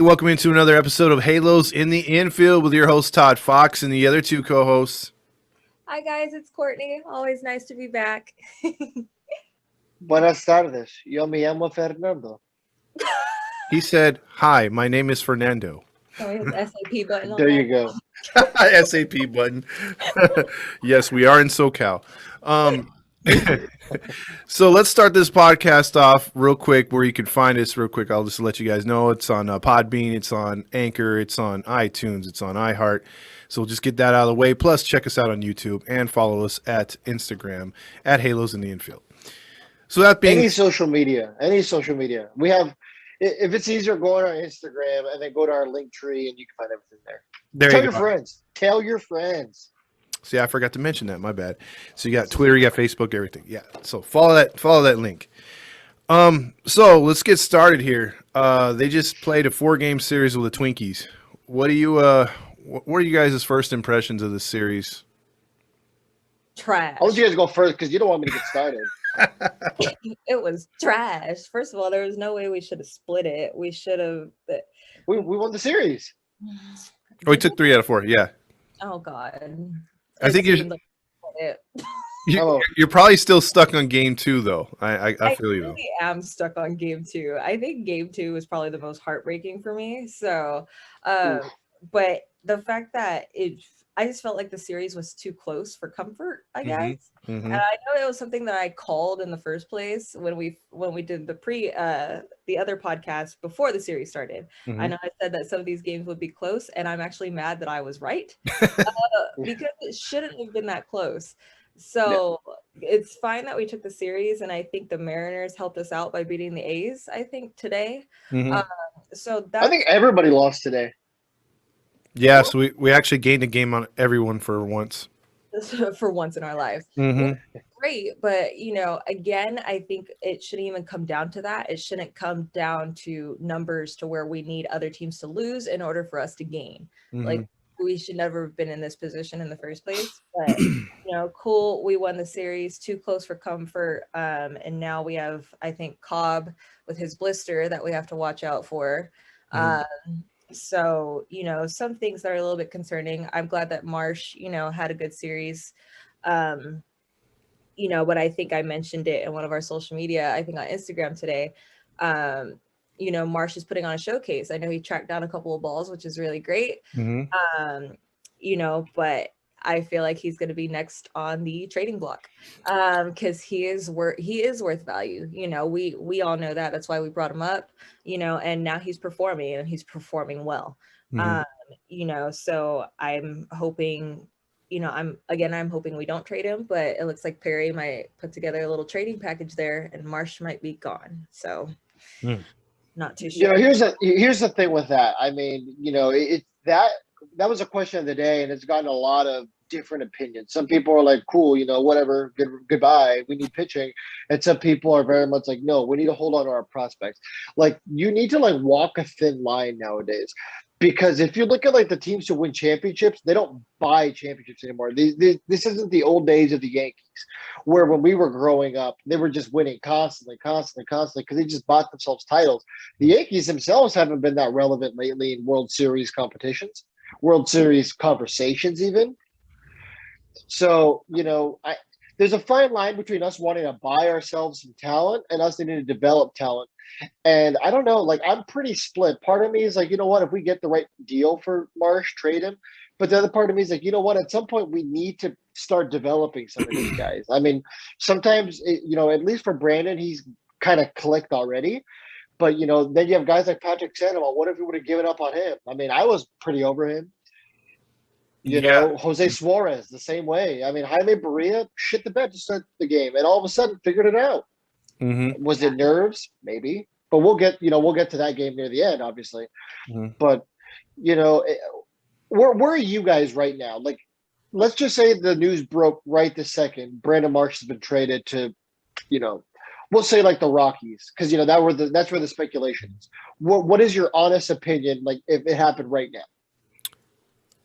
Welcome into another episode of Halos in the Infield with your host ToddFox and the other two co-hosts. Hi guys, it's Courtney. Always nice to be back. Buenas tardes. Yo me llamo Fernando. He said, "Hi, my name is Fernando." Oh, his SAP button. There you go. SAP button. Yes, we are in SoCal. So let's start this podcast off real quick where you can find us real quick. I'll just let you guys know it's on Podbean, it's on Anchor, it's on iTunes, it's on iHeart. So we'll just get that out of the way. Plus, check us out on YouTube and follow us at Instagram at Halos in the Infield. So that being any social media. We have, if it's easier, go on our Instagram and then go to our link tree and you can find everything there. Tell your friends. Tell your friends. See, I forgot to mention that. My bad. So you got Twitter, you got Facebook, everything. Yeah. So follow that link. So let's get started here. They just played a 4-game series with the Twinkies. What are you guys' first impressions of this series? Trash. I'll let you guys go first because you don't want me to get started. It was trash. First of all, there was no way we should have split it. We should have. We won the series. We took 3 out of 4. Yeah. Oh God. I think you're probably still stuck on game 2, though. I feel you. I am stuck on game 2. I think game 2 was probably the most heartbreaking for me. So, but the fact that I just felt like the series was too close for comfort, I guess. Mm-hmm. And I know it was something that I called in the first place when we did the other podcast before the series started. Mm-hmm. I know I said that some of these games would be close, and I'm actually mad that I was right because it shouldn't have been that close. So It's fine that we took the series, and I think the Mariners helped us out by beating the A's, I think, today. Mm-hmm. I think everybody lost today. Yeah, so we actually gained a game on everyone for once. For once in our lives. Mm-hmm. Great, but again, I think it shouldn't even come down to that. It shouldn't come down to numbers to where we need other teams to lose in order for us to gain. Mm-hmm. Like, we should never have been in this position in the first place. But cool, we won the series, too close for comfort. And now we have, I think, Cobb with his blister that we have to watch out for. Mm-hmm. So, some things that are a little bit concerning. I'm glad that Marsh, had a good series. But I think I mentioned it in one of our social media, I think on Instagram today. Marsh is putting on a showcase. I know he tracked down a couple of balls, which is really great. Mm-hmm. But I feel like he's going to be next on the trading block because he is worth value. We all know that. That's why we brought him up, and now he's performing and he's performing well. Mm-hmm. So I'm hoping, I'm hoping we don't trade him, but it looks like Perry might put together a little trading package there and Marsh might be gone. So not too sure. Here's the thing with that. I mean, that was a question of the day, and it's gotten a lot of different opinions. Some people are like, cool, whatever, goodbye, we need pitching. And some people are very much like, no, we need to hold on to our prospects. Like, you need to walk a thin line nowadays. Because if you look at the teams who win championships, they don't buy championships anymore. This isn't the old days of the Yankees, where when we were growing up, they were just winning constantly, because they just bought themselves titles. The Yankees themselves haven't been that relevant lately in World Series competitions, World Series conversations even. So, there's a fine line between us wanting to buy ourselves some talent and us needing to develop talent. And I don't know, I'm pretty split. Part of me is like, what, if we get the right deal for Marsh, trade him. But the other part of me is like, what, at some point we need to start developing some of these guys. I mean, sometimes, at least for Brandon, he's kind of clicked already. But, then you have guys like Patrick Sandoval. What if we would have given up on him? I mean, I was pretty over him. Jose Suarez, the same way. I mean, Jaime Barria shit the bed to start the game and all of a sudden figured it out. Mm-hmm. Was it nerves? Maybe. But we'll get to that game near the end, obviously. Mm-hmm. But, where are you guys right now? Like, let's just say the news broke right this second. Brandon Marsh has been traded to, we'll say the Rockies, because, that's where the speculation is. What is your honest opinion, if it happened right now?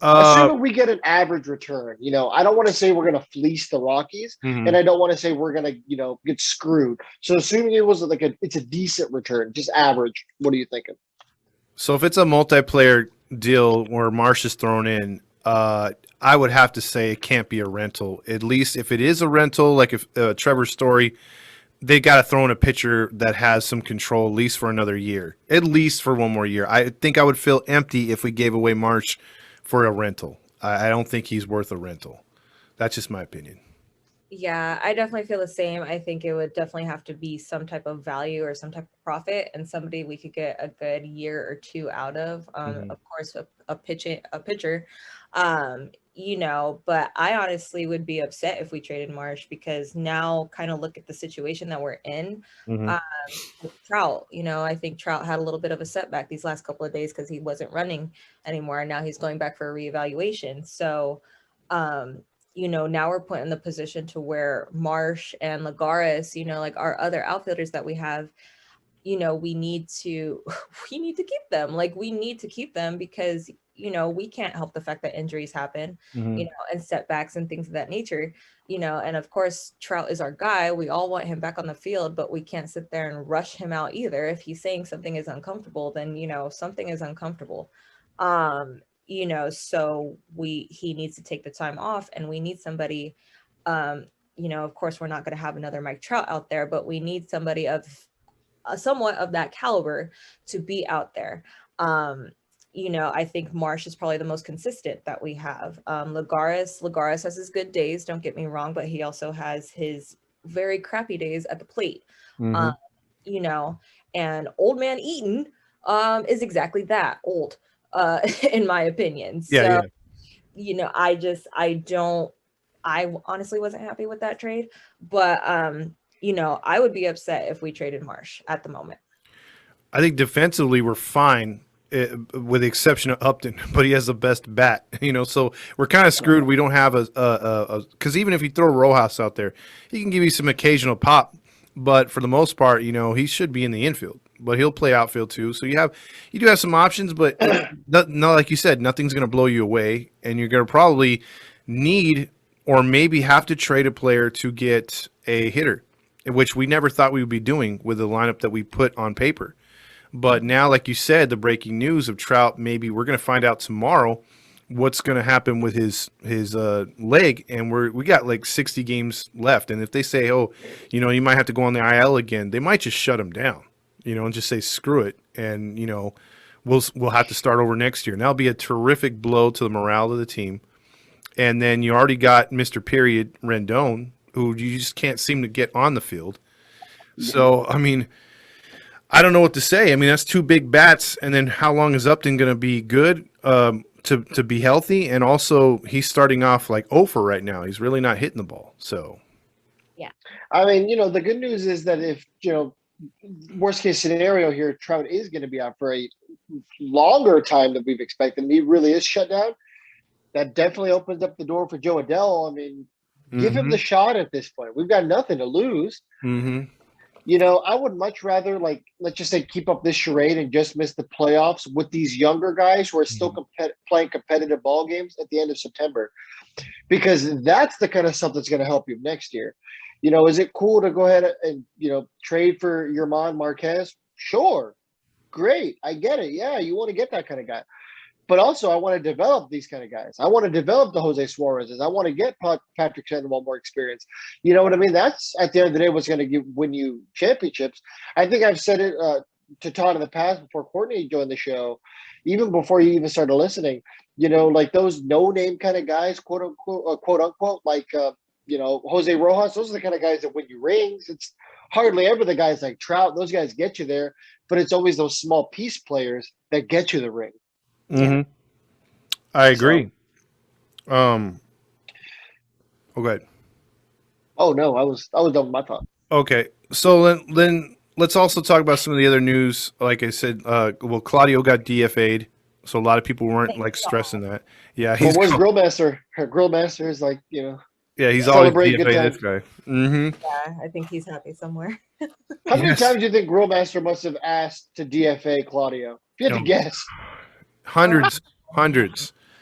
Assuming we get an average return, I don't want to say we're going to fleece the Rockies, and I don't want to say we're going to, get screwed. So assuming it was it's a decent return, just average, what are you thinking? So if it's a multiplayer deal where Marsh is thrown in, I would have to say it can't be a rental. At least if it is a rental, like if Trevor's Story, they got to throw in a pitcher that has some control at least for another year, at least for one more year. I think I would feel empty if we gave away Marsh for a rental. I don't think he's worth a rental. That's just my opinion. Yeah, I definitely feel the same. I think it would definitely have to be some type of value or some type of profit, and somebody we could get a good year or two out of. Of course, a pitcher, But I honestly would be upset if we traded Marsh, because now kind of look at the situation that we're in. With Trout, I think Trout had a little bit of a setback these last couple of days because he wasn't running anymore, and now he's going back for a reevaluation. So, now we're put in the position to where Marsh and Lagares, like our other outfielders that we have, we need to keep them. Like, we need to keep them because, we can't help the fact that injuries happen, and setbacks and things of that nature, and of course, Trout is our guy. We all want him back on the field, but we can't sit there and rush him out either. If he's saying something is uncomfortable, then, something is uncomfortable. So he needs to take the time off, and we need somebody, of course, we're not going to have another Mike Trout out there, but we need somebody of somewhat of that caliber to be out there. I think Marsh is probably the most consistent that we have. Lagares has his good days, don't get me wrong, but he also has his very crappy days at the plate. And old man Eaton is exactly that, old. In my opinion. I honestly wasn't happy with that trade, but I would be upset if we traded Marsh at the moment. I think defensively we're fine, with the exception of Upton, but he has the best bat, so we're kind of screwed. We don't have because even if you throw Rojas out there, he can give you some occasional pop, but for the most part, he should be in the infield, but he'll play outfield too. So you do have some options, but no, like you said, nothing's going to blow you away, and you're going to probably need or maybe have to trade a player to get a hitter, which we never thought we would be doing with the lineup that we put on paper. But now, like you said, the breaking news of Trout, maybe we're going to find out tomorrow what's going to happen with his leg, and we got like 60 games left. And if they say, oh, you might have to go on the IL again, they might just shut him down, and just say screw it, and we'll have to start over next year. And that'll be a terrific blow to the morale of the team. And then you already got Mr. Period Rendon, who you just can't seem to get on the field. So I don't know what to say. That's two big bats, and then how long is Upton going to be good to be healthy? And also, he's starting off like 0 for right now. He's really not hitting the ball. So, yeah. The good news is that if worst case scenario here, Trout is going to be out for a longer time than we've expected, and he really is shut down. That definitely opens up the door for Joe Adele. Give him the shot at this point. We've got nothing to lose. I would much rather, let's just say, keep up this charade and just miss the playoffs with these younger guys who are still playing competitive ball games at the end of September, because that's the kind of stuff that's going to help you next year. Is it cool to go ahead and, trade for Yerman Marquez? Sure. Great. I get it. Yeah, you want to get that kind of guy. But also, I want to develop these kind of guys. I want to develop the Jose Suarez's. I want to get Patrick Sandoval more experience. You know what I mean? That's, at the end of the day, what's going to win you championships. I think I've said it to Todd in the past before Courtney joined the show, even before you even started listening. Like those no-name kind of guys, quote unquote, like Jose Rojas. Those are the kind of guys that win you rings. It's hardly ever the guys like Trout. Those guys get you there, but it's always those small piece players that get you the ring. I agree. Okay. Oh no, I was done with my thought. Okay, so then let's also talk about some of the other news. Like I said, Claudio got DFA'd, so a lot of people weren't stressing that. Yeah, he's Grillmaster. Her Grillmaster is yeah, he's always DFA'd this guy. Yeah, I think he's happy somewhere. How many times do you think Grillmaster must have asked to DFA Claudio? If you had to guess. Hundreds.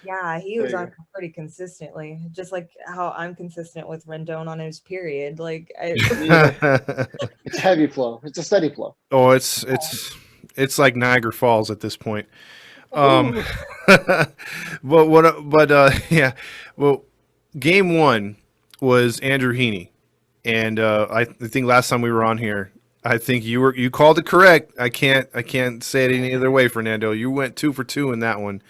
Yeah, he was on pretty consistently, just like how I'm consistent with Rendon on his period. It's heavy flow. It's a steady flow. Oh, it's It's like Niagara Falls at this point. But yeah. Well, game one was Andrew Heaney, and I think last time we were on here, I think you called it correct. I can't say it any other way, Fernando. You went 2 for 2 in that one.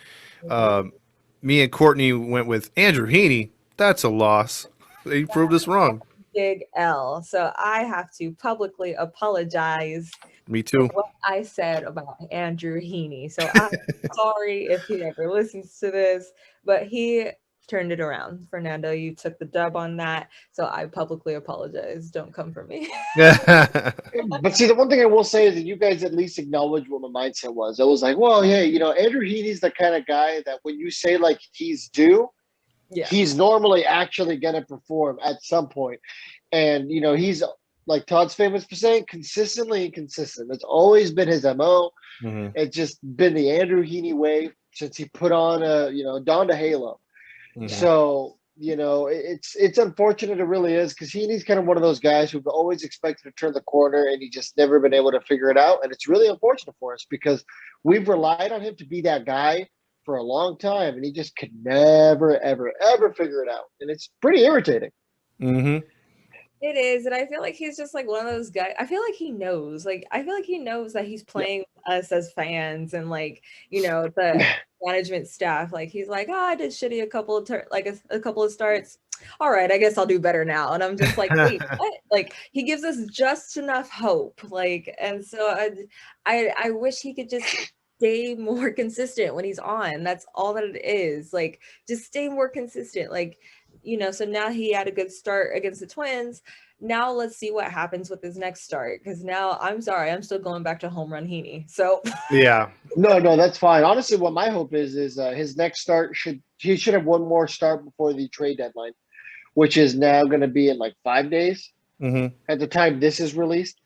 Me and Courtney went with Andrew Heaney. That's a loss. He proved us wrong. Big L. So I have to publicly apologize. Me too. For what I said about Andrew Heaney. So I'm sorry if he ever listens to this, but he turned it around. Fernando, you took the dub on that. So I publicly apologize. Don't come for me. But see, the one thing I will say is that you guys at least acknowledge what my mindset was. I was like, well, hey, Andrew Heaney's the kind of guy that when you say like he's due, he's normally actually going to perform at some point. And, he's like Todd's famous for saying, consistently inconsistent. It's always been his MO. Mm-hmm. It's just been the Andrew Heaney way since he put on donned a halo. Mm-hmm. So, it's unfortunate. It really is, because Heaney's kind of one of those guys who've always expected to turn the corner and he just never been able to figure it out. And it's really unfortunate for us because we've relied on him to be that guy for a long time, and he just could never, ever, ever figure it out. And it's pretty irritating. Mm-hmm. It is. And I feel like he's just like one of those guys. I feel like he knows. That he's playing with us as fans and the management staff. Like he's like, I did shitty a couple of starts. All right, I guess I'll do better now. And I'm just like, wait, what? Like he gives us just enough hope. And so I wish he could just stay more consistent when he's on. That's all that it is. Like just stay more consistent. So now he had a good start against the Twins. Now let's see what happens with his next start. Because now I'm still going back to home run Heaney. So yeah, no, that's fine. Honestly, what my hope is his next start should have one more start before the trade deadline, which is now going to be in like 5 days at the time this is released.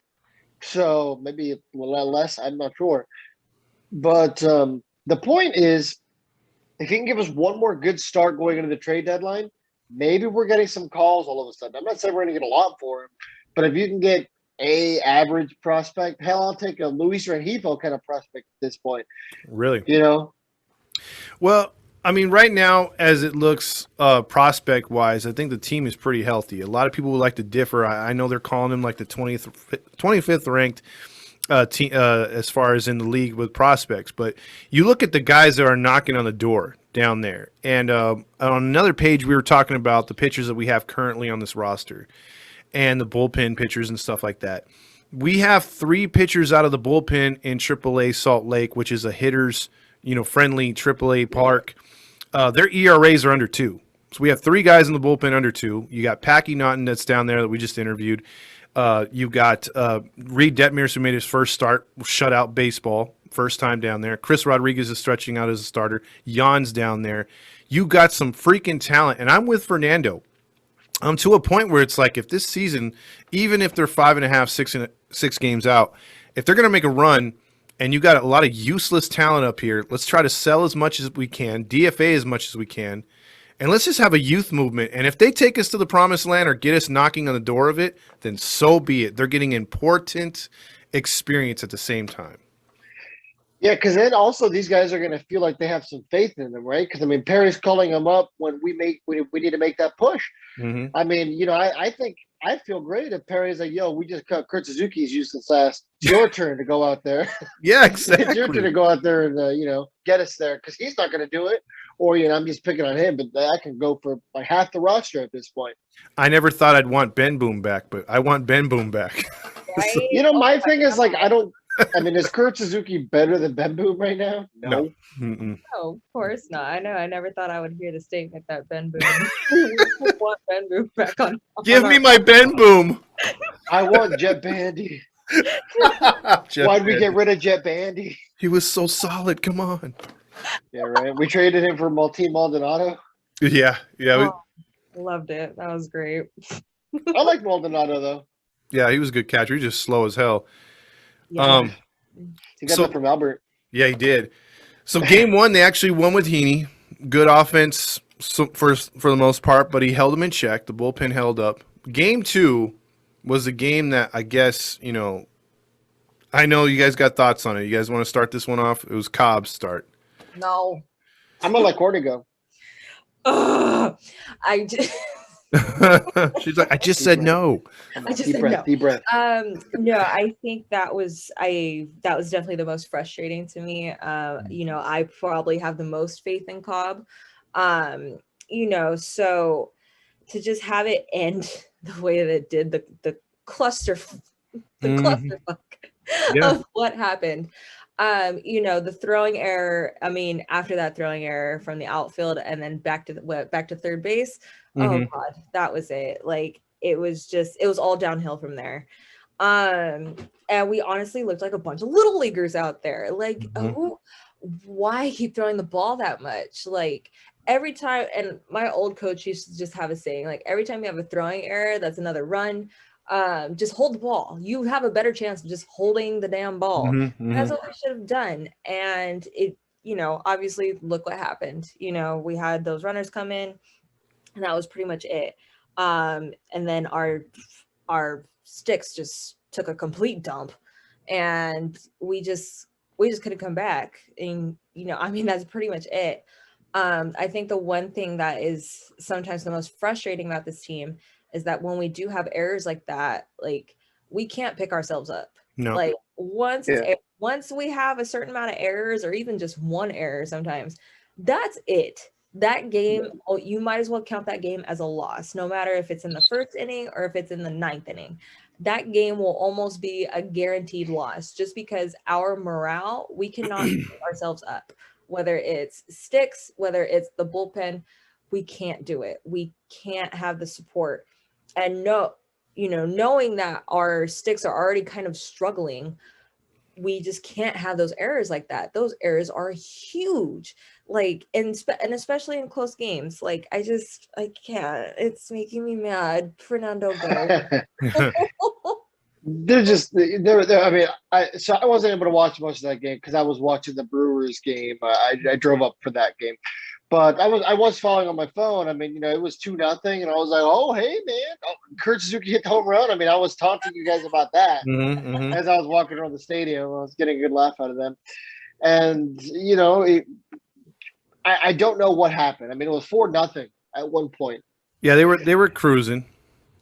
So maybe a little less. I'm not sure. But the point is, if he can give us one more good start going into the trade deadline, maybe we're getting some calls all of a sudden. I'm not saying we're going to get a lot for him, but if you can get a average prospect, hell, I'll take a Luis Rengifo kind of prospect at this point. Really? Well, I mean, right now, as it looks prospect-wise, I think the team is pretty healthy. A lot of people would like to differ. I know they're calling him like the 25th ranked team as far as in the league with prospects, but you look at the guys that are knocking on the door down there, and on another page we were talking about the pitchers that we have currently on this roster and the bullpen pitchers and stuff like that. We have 3 pitchers out of the bullpen in AAA Salt Lake, which is a hitters friendly AAA park. Their ERAs are under 2, so we have 3 guys in the bullpen under 2. You got Packy Naughton that's down there that we just interviewed. You got Reed Detmers, who made his first start, shutout baseball, first time down there. Chris Rodriguez is stretching out as a starter. Jan's down there. You got some freaking talent, and I'm with Fernando. I'm to a point where it's like, if this season, even if they're 5.5, 6 games out, if they're going to make a run, and you got a lot of useless talent up here, let's try to sell as much as we can, DFA as much as we can, and let's just have a youth movement. And if they take us to the promised land or get us knocking on the door of it, then so be it. They're getting important experience at the same time. Yeah, because then also these guys are going to feel like they have some faith in them, right? Because, Perry's calling them up when we need to make that push. Mm-hmm. I think I feel great if Perry's like, yo, we just cut Kurt Suzuki's useless ass. It's your turn to go out there. Yeah, exactly. It's your turn to go out there and, get us there, because he's not going to do it. Or, I'm just picking on him, but I can go for like half the roster at this point. I never thought I'd want Ben Boom back, but I want Ben Boom back. Right? My thing is like, is Kurt Suzuki better than Ben Boom right now? No. No, of course not. I know. I never thought I would hear the statement that Ben Boom want Ben Boom back on. Give me my Ben Boom. I want Jet Bandy. Why'd we get rid of Jet Bandy? He was so solid. Come on. Yeah, right. We traded him for Martin Maldonado. Yeah. Loved it. That was great. I like Maldonado though. Yeah, he was a good catcher. He's just slow as hell. Yeah. He got that from Albert. Yeah, he did. So game 1, they actually won with Heaney. Good offense for the most part, but he held them in check. The bullpen held up. Game 2 was a game that I guess, I know you guys got thoughts on it. You guys want to start this one off? It was Cobb's start. No. I'm gonna let Courtney go. Ugh. I just She's like, I just said no. I just Deep said breath, no. deep breath. No, I think that was definitely the most frustrating to me. You know, I probably have the most faith in Cobb. You know, so to just have it end the way that it did, the cluster clusterfuck Yeah. of what happened. You know, the throwing error, I mean, after that throwing error from the outfield and then back to third base. Oh God, that was it. Like it was all downhill from there. And we honestly looked like a bunch of little leaguers out there. Like, why keep throwing the ball that much? Like every time, and my old coach used to just have a saying, like every time you have a throwing error, that's another run. Just hold the ball. You have a better chance of just holding the damn ball. That's what we should have done. And it, you know, obviously look what happened. You know, we had those runners come in and that was pretty much it. And then our sticks just took a complete dump and we just couldn't come back. And, you know, I mean, that's pretty much it. I think the one thing that is sometimes the most frustrating about this team is that when we do have errors like that, like we can't pick ourselves up. No. Like once we have a certain amount of errors or even just one error sometimes, that's it. That game, you might as well count that game as a loss, no matter if it's in the first inning or if it's in the ninth inning. That game will almost be a guaranteed loss just because our morale, we cannot pick ourselves up. Whether it's sticks, whether it's the bullpen, we can't do it. We can't have the support. And knowing that our sticks are already kind of struggling, we just can't have those errors like that. Those errors are huge. Like, and especially in close games. Like, I can't. It's making me mad. Fernando, go. They're I mean, I wasn't able to watch most of that game because I was watching the Brewers game. I drove up for that game, but I was following on my phone. I mean, you know, it was 2-0, and I was like, oh hey man, Kurt Suzuki hit the home run. I mean, I was taunting you guys about that as I was walking around the stadium. I was getting a good laugh out of them, and you know, I don't know what happened. I mean, it was 4-0 at one point. Yeah, they were cruising.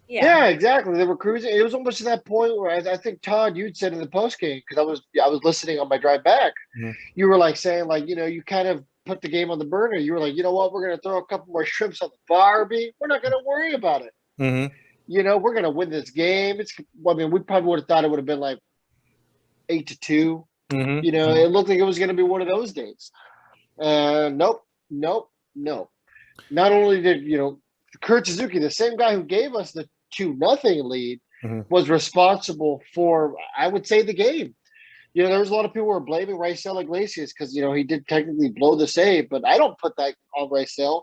Yeah, exactly. They were cruising. It was almost to that point where I think Todd, you'd said in the post game because I was listening on my drive back. You were like saying like, you know, you kind of put the game on the burner. You were like, you know what, we're gonna throw a couple more shrimps on the Barbie. We're not gonna worry about it. You know, we're gonna win this game. I mean, we probably would have thought it would have been like 8-2. You know, it looked like it was gonna be one of those days. Nope. Not only did, you know, Kurt Suzuki, the same guy who gave us the 2-0 lead, was responsible for, I would say, the game. You know, there was a lot of people who were blaming Raisel Iglesias because, you know, he did technically blow the save, but I don't put that on Raisel.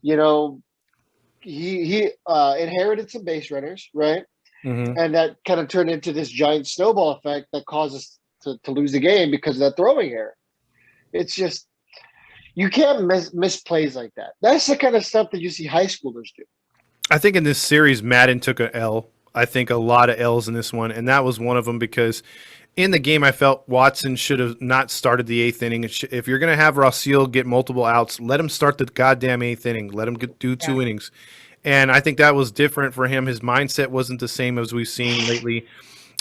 You know, he inherited some base runners, right? And that kind of turned into this giant snowball effect that caused us to lose the game because of that throwing error. It's just, you can't miss plays like that. That's the kind of stuff that you see high schoolers do. I think in this series, Madden took an L. I think a lot of L's in this one, and that was one of them because in the game I felt Watson should have not started the 8th inning. If you're going to have Raisel get multiple outs, let him start the goddamn 8th inning. Let him do 2 innings. And I think that was different for him. His mindset wasn't the same as we've seen lately.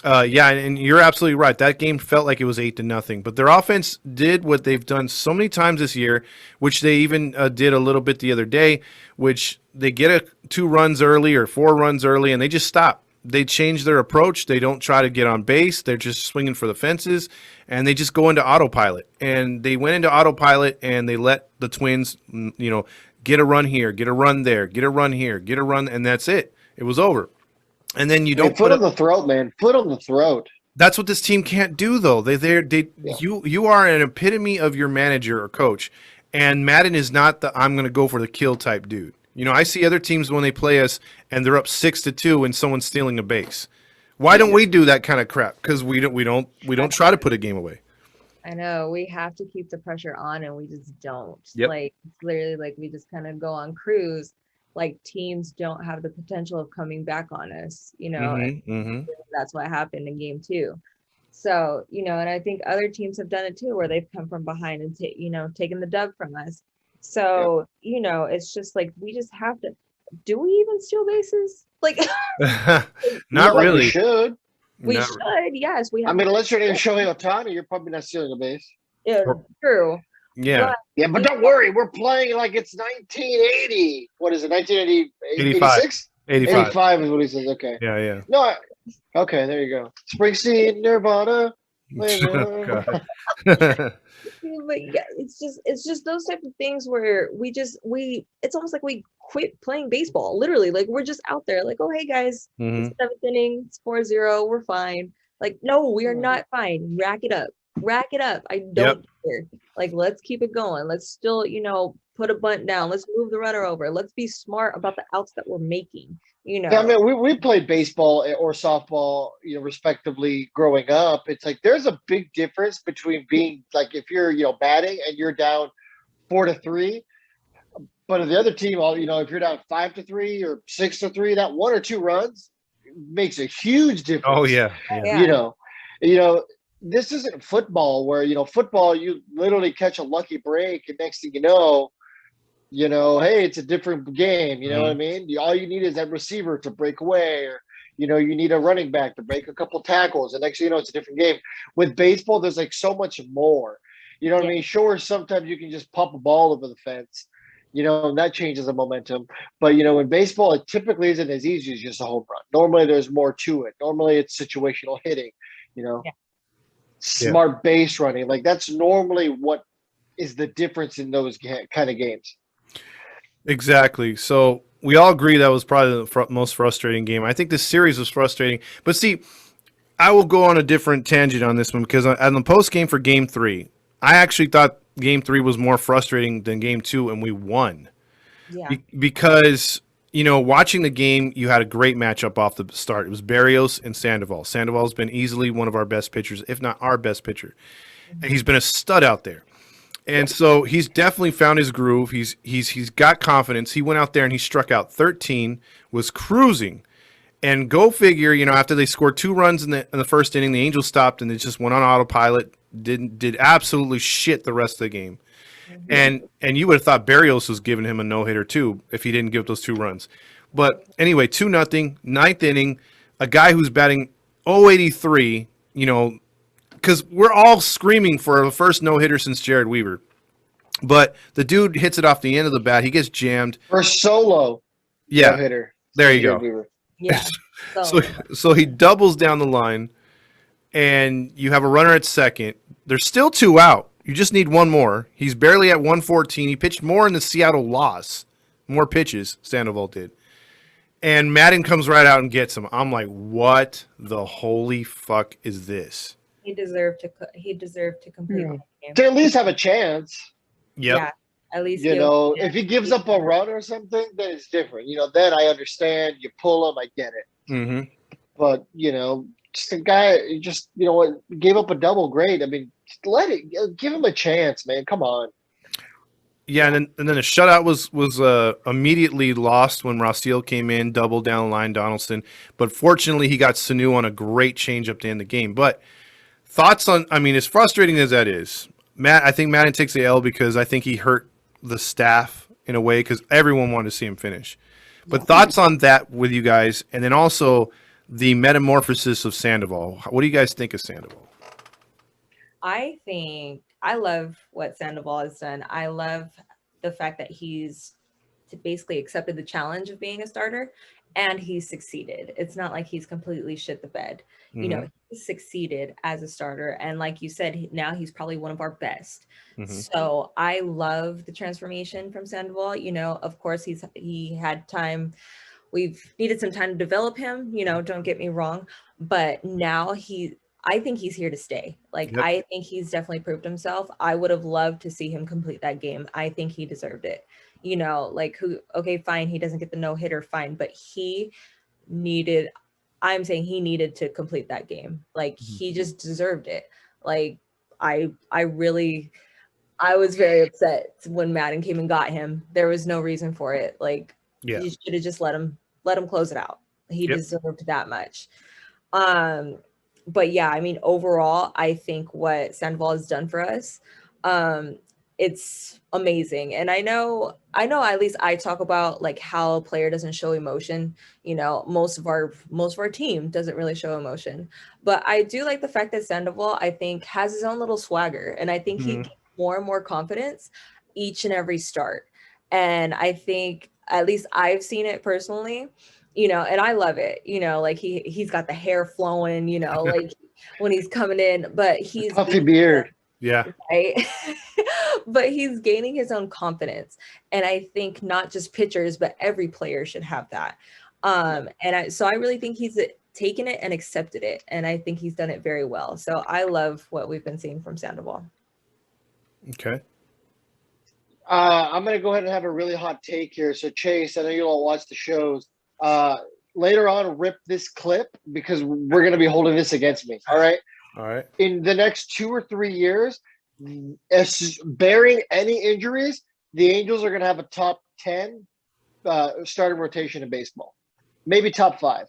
Yeah, and you're absolutely right. That game felt like it was 8-0, but their offense did what they've done so many times this year, which they even did a little bit the other day, which they get 2 runs early or 4 runs early, and they just stop. They change their approach. They don't try to get on base. They're just swinging for the fences, and they just go into autopilot. And they went into autopilot, and they let the Twins, you know, get a run here, get a run there, get a run here, get a run, and that's it. It was over. And then you don't foot on the throat, man. Foot on the throat. That's what this team can't do, though. You are an epitome of your manager or coach, and Madden is not the I'm going to go for the kill type dude. You know, I see other teams when they play us and they're up 6-2 and someone's stealing a base. Why don't we do that kind of crap? Because we don't try to put a game away. I know we have to keep the pressure on, and we just don't. Yep. Like clearly, like we just kind of go on cruise. Like teams don't have the potential of coming back on us, you know. And that's what happened in game 2. So, and I think other teams have done it too, where they've come from behind and taken the dub from us. So, it's just like we just have to. Do we even steal bases? Like, Not Like we really. should. we No. should. Yes, we I have. mean, unless you're named Shohei Ohtani, you're probably not stealing a base. Yeah, true. Yeah. Yeah, but don't worry, we're playing like it's 1980. What is it? 1980? 85. 86? 85. 85 is what he says. Okay. Yeah. No. Okay, there you go. Springsteen, Nirvana. Oh, God. But yeah, it's just those type of things where it's almost like we quit playing baseball, literally. Like we're just out there like, oh hey guys, Mhm. it's 7th inning, it's 4-0, we're fine. Like, no, we are not fine. Rack it up. I don't care. Like, let's keep it going. Let's still, put a bunt down. Let's move the runner over. Let's be smart about the outs that we're making. Yeah, I mean, we played baseball or softball, respectively growing up. It's like there's a big difference between being like if you're, batting and you're down 4-3, but if the other team, if you're down 5-3 or 6-3, that 1 or 2 runs makes a huge difference. Oh yeah. This isn't football where football you literally catch a lucky break and next thing hey, it's a different game. You know what I mean? All you need is that receiver to break away, or you need a running back to break a couple tackles, and next thing you know, it's a different game. With baseball, there's like so much more. You know what I mean? Sure, sometimes you can just pop a ball over the fence, and that changes the momentum. But in baseball, it typically isn't as easy as just a home run. Normally, there's more to it. Normally, it's situational hitting. Smart base running. Like that's normally what is the difference in those kind of games. Exactly. So we all agree that was probably the most frustrating game. I think this series was frustrating. But see, I will go on a different tangent on this one because on the post game for Game 3, I actually thought Game 3 was more frustrating than Game 2, and we won. Yeah. Because, watching the game, you had a great matchup off the start. It was Berrios and Sandoval. Sandoval's been easily one of our best pitchers, if not our best pitcher. And he's been a stud out there. And so he's definitely found his groove. He's got confidence. He went out there and he struck out 13, was cruising. And go figure, after they scored 2 runs in the first inning, the Angels stopped and they just went on autopilot. Did absolutely shit the rest of the game. And you would have thought Berrios was giving him a no-hitter too if he didn't give those 2 runs. But anyway, 2-0, 9th inning, a guy who's batting 083, because we're all screaming for the first no-hitter since Jared Weaver. But the dude hits it off the end of the bat. He gets jammed. First solo no-hitter. There you go. Weaver. Yeah. So he doubles down the line, and you have a runner at second. There's still 2 out. You just need 1 more. He's barely at 114. He pitched more in the Seattle loss. More pitches, Sandoval did. And Madden comes right out and gets him. I'm like, what the holy fuck is this? He deserved to complete that game. To at least have a chance. Yep. Yeah, at least if he gives up a run or something, then it's different. Then I understand. You pull him, I get it. Mm-hmm. But just a guy, gave up a double. Great. I mean, give him a chance, man. Come on. Yeah, and then the shutout was immediately lost when Raciel came in, doubled down the line, Donaldson. But fortunately, he got Sanu on a great changeup to end the game. But thoughts on? I mean, as frustrating as that is, I think Madden takes the L because I think he hurt the staff in a way because everyone wanted to see him finish. But thoughts on that with you guys, and then also the metamorphosis of Sandoval. What do you guys think of Sandoval? I love what Sandoval has done. I love the fact that he's basically accepted the challenge of being a starter, and he's succeeded. It's not like he's completely shit the bed. He's succeeded as a starter, and like you said, now he's probably one of our best. So I love the transformation from Sandoval. Of course he had time. We've needed some time to develop him. Don't get me wrong, but now I think he's here to stay. I think he's definitely proved himself. I would have loved to see him complete that game. I think he deserved it. Okay, fine. He doesn't get the no-hitter, fine. But I'm saying he needed to complete that game. He just deserved it. I was very upset when Madden came and got him. There was no reason for it. You should have just let him close it out. He deserved that much. But yeah, I mean, overall, I think what Sandoval has done for us, it's amazing. And I know at least I talk about like how a player doesn't show emotion. Most of our team doesn't really show emotion. But I do like the fact that Sandoval, I think, has his own little swagger. And I think he gets more and more confidence each and every start. And I think at least I've seen it personally, and I love it, like he's got the hair flowing, like when he's coming in, but he's puffy beard. Yeah. Right. But he's gaining his own confidence. And I think not just pitchers, but every player should have that. So I really think he's taken it and accepted it. And I think he's done it very well. So I love what we've been seeing from Sandoval. Okay. I'm going to go ahead and have a really hot take here. So Chase, I know you all watch the shows. Later on, rip this clip because we're going to be holding this against me. All right. All right. In the next 2 or 3 years, bearing any injuries, the Angels are going to have a top 10 starting rotation in baseball, maybe top 5.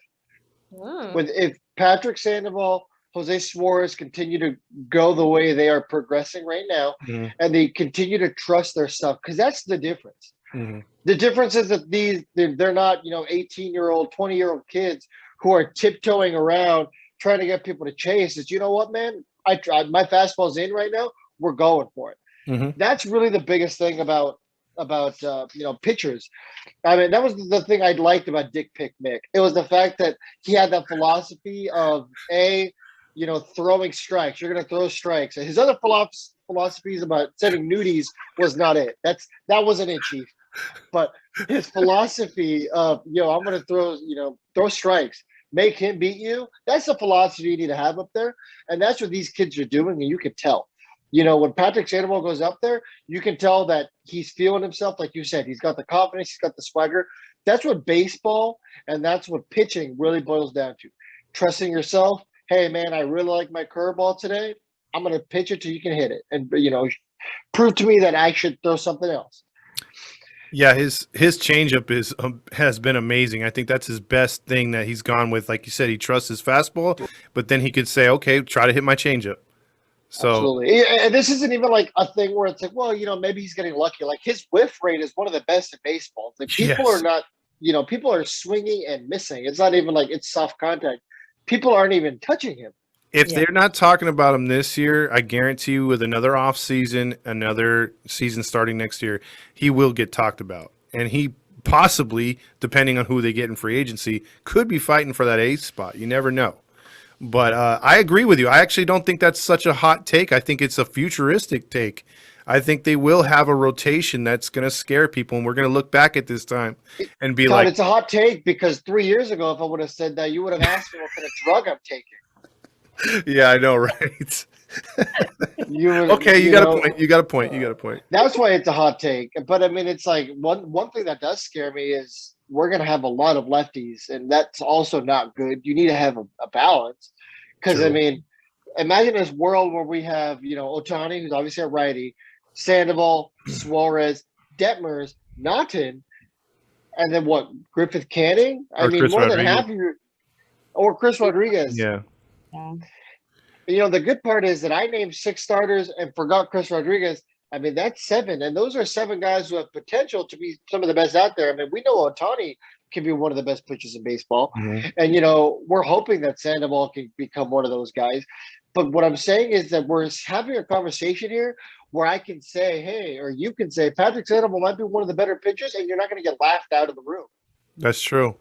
If Patrick Sandoval, Jose Suarez continue to go the way they are progressing right now, and they continue to trust their stuff, because that's the difference. The difference is that they're not 18-year-old, 20-year-old kids who are tiptoeing around trying to get people to chase. Is, you know what, man, I tried, my fastball's in right now, we're going for it. That's really the biggest thing about pitchers. I mean, that was the thing I liked about Dick Pick Mick. It was the fact that he had that philosophy of throwing strikes. You're going to throw strikes. His other philosophies about setting nudies was not it. That wasn't it, Chief. But his philosophy of I'm going to throw strikes, make him beat you. That's the philosophy you need to have up there, and that's what these kids are doing, and you can tell. When Patrick Sandoval goes up there, you can tell that he's feeling himself, like you said. He's got the confidence, he's got the swagger. That's what baseball and that's what pitching really boils down to. Trusting yourself. Hey, man, I really like my curveball today. I'm going to pitch it till you can hit it, and prove to me that I should throw something else. Yeah, his changeup has been amazing. I think that's his best thing that he's gone with. Like you said, he trusts his fastball, but then he could say, "Okay, try to hit my changeup." So, absolutely. And this isn't even like a thing where it's like, well, maybe he's getting lucky. Like his whiff rate is one of the best in baseball. Like people are not, people are swinging and missing. It's not even like it's soft contact. People aren't even touching him. If they're not talking about him this year, I guarantee you with another off season, another season starting next year, he will get talked about. And he possibly, depending on who they get in free agency, could be fighting for that eighth spot. You never know. But I agree with you. I actually don't think that's such a hot take. I think it's a futuristic take. I think they will have a rotation that's going to scare people, and we're going to look back at this time and be Todd, it's a hot take because 3 years ago, if I would have said that, you would have asked me what kind of drug I'm taking. Yeah, I know, right? Okay, you got a point. You got a point. That's why it's a hot take. But I mean, it's like one thing that does scare me is we're going to have a lot of lefties, and that's also not good. You need to have a balance because, I mean, imagine this world where we have, Ohtani, who's obviously a righty, Sandoval, Suarez, Detmers, Naughton, and then what, Griffith Canning? I mean, Chris more Rodriguez. Than half of your – or Chris Rodriguez. Yeah. The good part is that I named 6 starters and forgot Chris Rodriguez. I mean, that's 7. And those are 7 guys who have potential to be some of the best out there. I mean, we know Ohtani can be one of the best pitchers in baseball. And, we're hoping that Sandoval can become one of those guys. But what I'm saying is that we're having a conversation here where I can say, hey, or you can say, Patrick Sandoval might be one of the better pitchers, and you're not going to get laughed out of the room. That's true.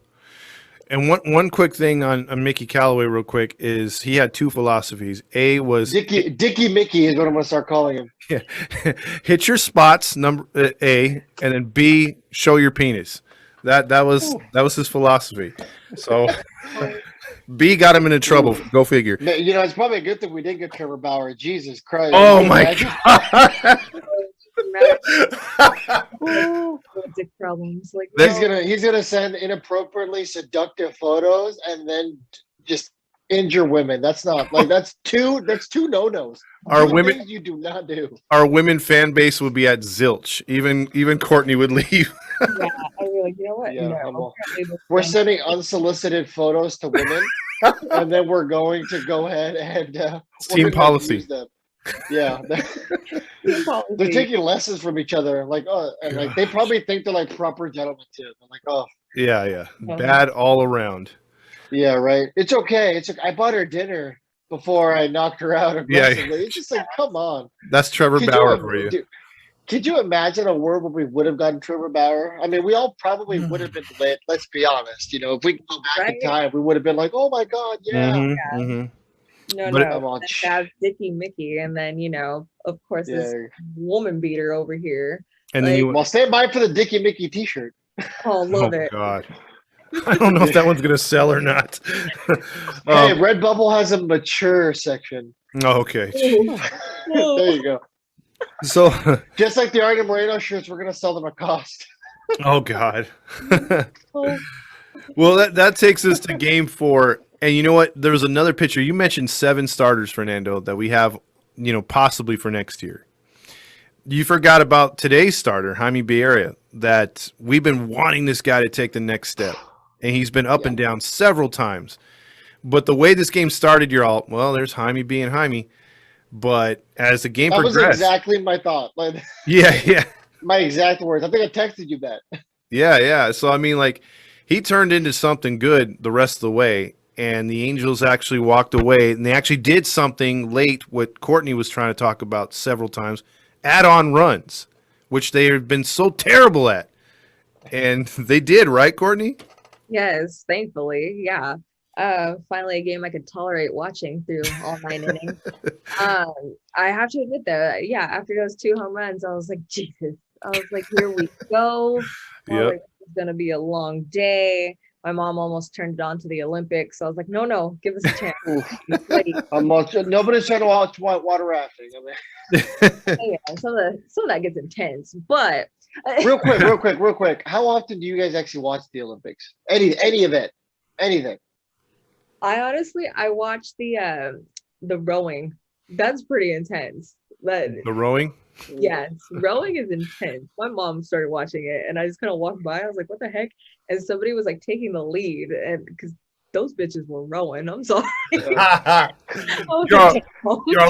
And one quick thing on Mickey Callaway real quick is he had 2 philosophies. A was Dickie Mickey is what I'm going to start calling him. Yeah. Hit your spots, number A, and then B, show your penis. That was his philosophy. So B got him into trouble. Go figure. It's probably a good thing we didn't get Trevor Bauer. Jesus Christ. Oh my God. Dick problems. Like he's gonna send inappropriately seductive photos and then just injure women. That's not like that's two no-nos. Our women you do not do. Our women fan base would be at zilch. Even Courtney would leave. Yeah, I was like, you know what? Yeah, no. We're sending unsolicited photos to women and then we're going to go ahead and It's team policy. use them. Yeah, Team policy. they're taking lessons from each other. Like, oh, and like they probably think they're like proper gentlemen too. They're like, oh, Yeah. Bad all around. yeah, right. It's okay. It's okay. I bought her dinner before I knocked her out aggressively. It's just like, come on. That's Trevor Bauer for you. Could you imagine a world where we would have gotten Trevor Bauer? I mean, we all probably would have been lit. Let's be honest. You know, if we could go back in time, we would have been like, "Oh my God, yeah." No, that's Dicky Mickey, and then of course, this woman beater over here. And then well, stand by for the Dicky Mickey T-shirt. Oh, love it. Oh God. I don't know if that one's gonna sell or not. Hey, Redbubble has a mature section. Oh, okay. There you go. So just like the Artie Moreno shirts, we're gonna sell them at cost. Oh God. Well, that takes us to game 4. And you know what? There was another picture. You mentioned 7 starters, Fernando, that we have, possibly for next year. You forgot about today's starter, Jaime Becerra, that we've been wanting this guy to take the next step. And he's been up and down several times. But the way this game started, you're all, well, there's Jaime being Jaime. But as the game progressed, that was exactly my thought. Like, yeah, my exact words. I think I texted you that. Yeah. So I mean, like, he turned into something good the rest of the way, and the Angels actually walked away, and they actually did something late. What Courtney was trying to talk about several times: add-on runs, which they have been so terrible at, and they did, right, Courtney? Yes, thankfully, yeah. Finally a game I could tolerate watching through all 9 innings. I have to admit though, after those 2 home runs, I was like, Jesus. I was like, here we go. Like, it's gonna be a long day. My mom almost turned it on to the Olympics. So I was like, no, give us a chance. Nobody's trying to watch water rafting. I mean, some of that gets intense, but real quick. How often do you guys actually watch the Olympics? Any event, anything? I watch the rowing. That's pretty intense. The rowing? Yes, rowing is intense. My mom started watching it, and I just kind of walked by. I was like, "What the heck?" And somebody was like taking the lead, and because those bitches were rowing. I'm sorry. You're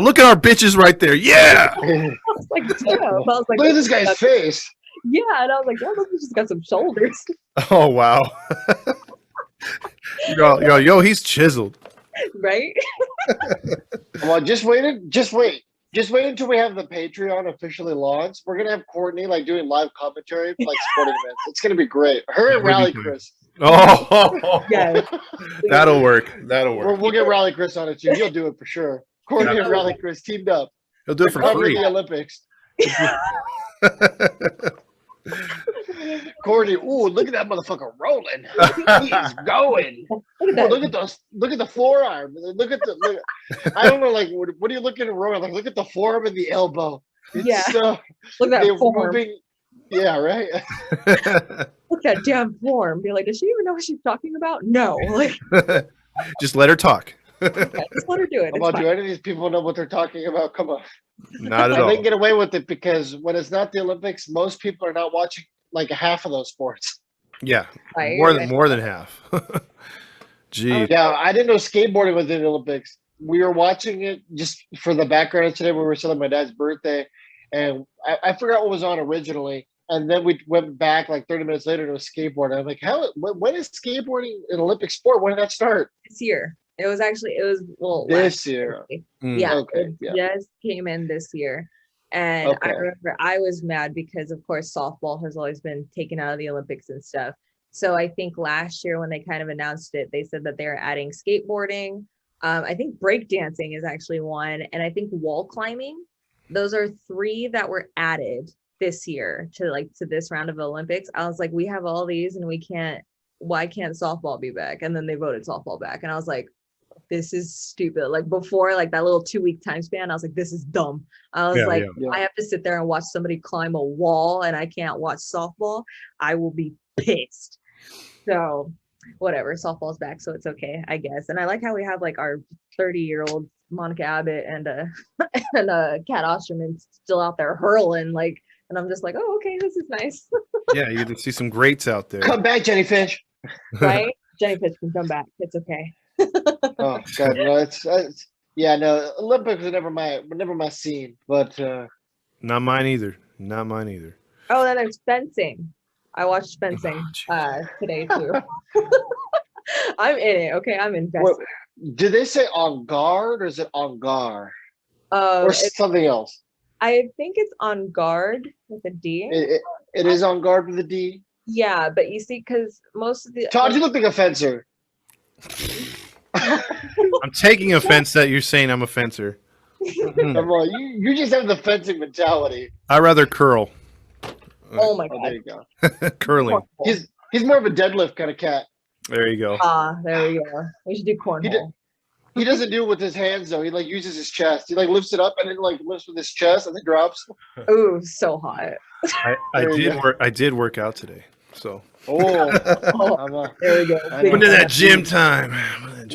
look at our bitches right there. Yeah. I was like, damn. I was like, look at this guy's face. Yeah, and I was like, those bitches got some shoulders. Oh wow. Yo, he's chiseled. Right? Well, just wait until we have the Patreon officially launched. We're gonna have Courtney like doing live commentary for like sporting events. It's gonna be great. Her and Rally Chris. Oh, yeah. That'll work. We'll get Rally Chris on it too. He'll do it for sure. Courtney and Rally Chris teamed up. He'll do it for free. The Olympics. Courtney, ooh, look at that motherfucker rolling. He's going. Look at the forearm. Look. I don't know, like, what are you looking at rolling? Like, look at the forearm and the elbow. It's, look at that form. Moving. Yeah, right. Look at that damn form. Be like, does she even know what she's talking about? No. Like, just let her talk. Just let her do it. Do any of these people know what they're talking about? Come on. Not at all. They can get away with it because when it's not the Olympics, most people are not watching like half of those sports. Yeah, more than half. Gee. Yeah, I didn't know skateboarding was in the Olympics. We were watching it just for the background today. We were celebrating my dad's birthday, and I forgot what was on originally. And then we went back like 30 minutes later to a skateboard. I'm like, when is skateboarding an Olympic sport? When did that start? This year. It was this year. Yeah, okay. It just came in this year. And I remember I was mad because, of course, softball has always been taken out of the Olympics and stuff. So I think last year when they kind of announced it, they said that they're adding skateboarding. I think breakdancing is actually one. And I think wall climbing. Those are 3 that were added this year to this round of Olympics. I was like, we have all these and why can't softball be back? And then they voted softball back. And I was like, this is stupid. Like before, like that little 2-week time span, I was like, this is dumb. I was I have to sit there and watch somebody climb a wall and I can't watch softball. I will be pissed. So whatever, softball's back, so it's okay, I guess. And I like how we have like our 30-year-old Monica Abbott and Kat Osterman still out there hurling, like, and I'm just like, oh, okay, this is nice. Yeah, you can see some greats out there. Come back, Jenny Fish. Right? Jenny Fish can come back. It's okay. Oh God, no, it's yeah, no. Olympics were never my scene, but Not mine either. Not mine either. Oh, then there's fencing. I watched fencing jeez. today too. I'm in it. Okay, I'm invested. what did they say on guard or is it on gar or It's, something else? I think it's on guard with a D. It is on guard with a D. Yeah, but you see, because most of the Todd, you look like a fencer. I'm taking offense that you're saying I'm a fencer. Come on, you just have the fencing mentality. I rather curl. oh my Oh, god. there you go. Curling. He's more of a deadlift kind of cat. There you go. There we go. We should do cornhole. He doesn't do it with his hands though. He like uses his chest. He like lifts it up and then like lifts with his chest and then drops. Ooh, so hot. I did work out today. So Oh, There we go. when did that gym time?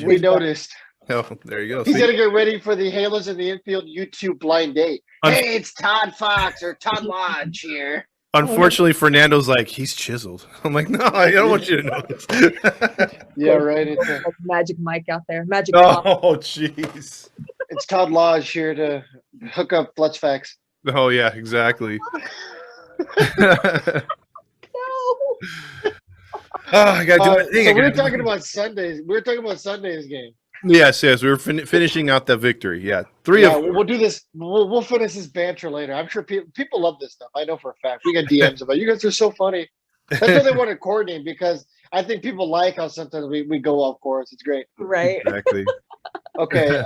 we noticed. Oh, there you go. He's See? gonna get ready for the Halos in the Infield YouTube blind date. Hey, it's ToddFox or Todd Lodge here. Unfortunately, Fernando's like, he's chiseled. I'm like, no, I don't want you to know this. Yeah, right. Like Magic Mike out there. Magic Mike. Oh, jeez. It's Todd Lodge here to hook up Fletch Facts. Oh, yeah, exactly. No. I got to do my thing. So we were talking about Sundays. We were talking about Sunday's game. Yes. We were finishing out that victory. Yeah. We'll do this. We'll finish this banter later. I'm sure people love this stuff. I know for a fact. We got DMs about you guys are so funny. That's why they wanted Courtney because I think people like how sometimes we go off course. It's great. Right. Exactly. Okay.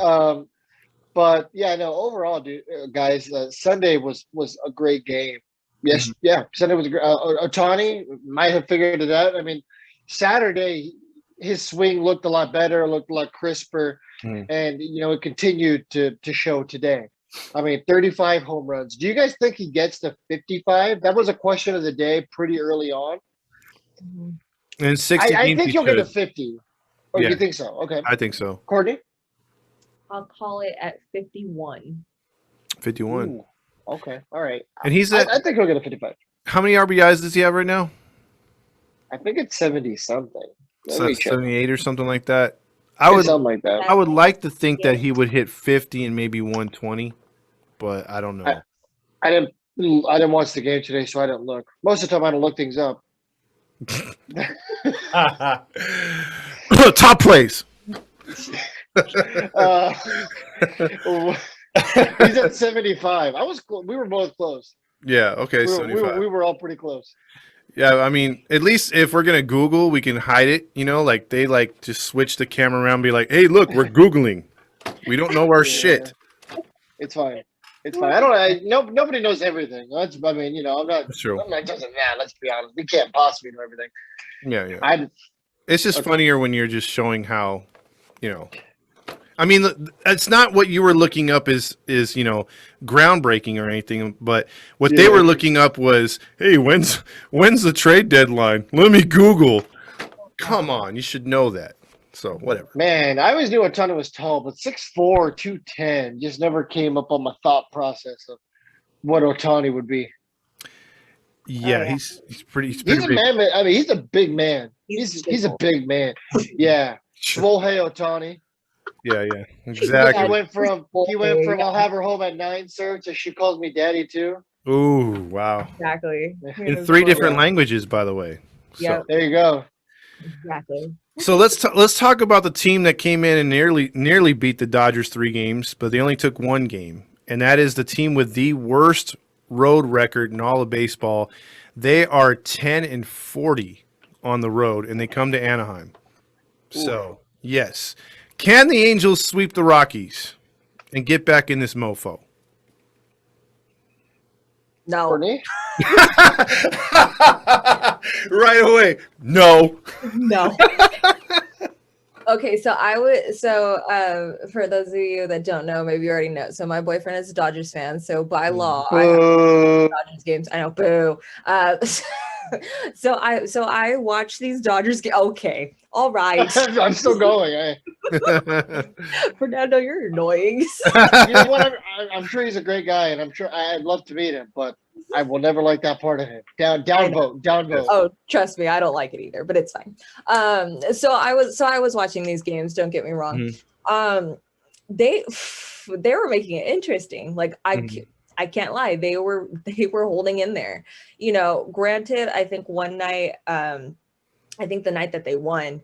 But yeah, no. Overall, dude, guys, Sunday was a great game. Yes, yeah. Sunday was great. Ohtani might have figured it out. I mean, Saturday his swing looked a lot better, looked a lot crisper, and it continued to show today. I mean, 35 home runs. Do you guys think he gets to 55? That was a question of the day pretty early on. And 60 I think he'll get to 50. Or Yeah. you think so? Okay. I think so. Courtney? I'll call it at 51. 51. Ooh, okay. All right. And he's I at, think he'll get a 55. how many RBIs does he have right now? I think it's 70 something. Let me check. 78 or something like that. Something like that. I would like to think that he would hit 50 and maybe 120, but I don't know. I didn't watch the game today, so I didn't look. Most of the time, I don't look things up. Top plays. He's at 75. We were both close. Yeah. Okay. We 75. were all pretty close. Yeah. I mean, at least if we're gonna Google, we can hide it. Like they just switch the camera around, and be like, "Hey, look, we're Googling. We don't know our shit." It's fine. It's fine. Nobody knows everything. I'm not. That's true. I'm not just let's be honest. We can't possibly know everything. Yeah. It's just funnier when you're just showing how, I mean, it's not what you were looking up is groundbreaking or anything, but what they were looking up was, hey, when's the trade deadline? Let me Google. Come on, you should know that. So whatever. Man, I always knew Ohtani was tall, but 6'4", 210 just never came up on my thought process of what Ohtani would be. Yeah, he's pretty. He's He's a big. man. I mean, he's a big man. He's a big man. Yeah, Shohei Ohtani. Yeah, exactly. He went from I'll have her home at 9, sir, to she calls me daddy too. Ooh, wow. Exactly. In 3 different languages, by the way. Yeah. There you go. Exactly. So let's talk about the team that came in and nearly beat the Dodgers 3 games, but they only took 1 game, and that is the team with the worst road record in all of baseball. They are 10-40 on the road, and they come to Anaheim. So yes, can the Angels sweep the Rockies and get back in this mofo? No. Courtney? Right away, no. No. Okay, so for those of you that don't know, maybe you already know. So my boyfriend is a Dodgers fan. So by law, I have Dodgers games. I know, boo. So I watch these Dodgers games. Okay, all right. I'm still going. Fernando, you're annoying. You know what? I'm sure he's a great guy, and I'm sure I'd love to meet him. But I will never like that part of it. Down vote. Oh, trust me, I don't like it either, but it's fine. So I was watching these games. Don't get me wrong. They were making it interesting. Like I can't lie, they were holding in there. You know, granted, I think one night, I think the night that they won,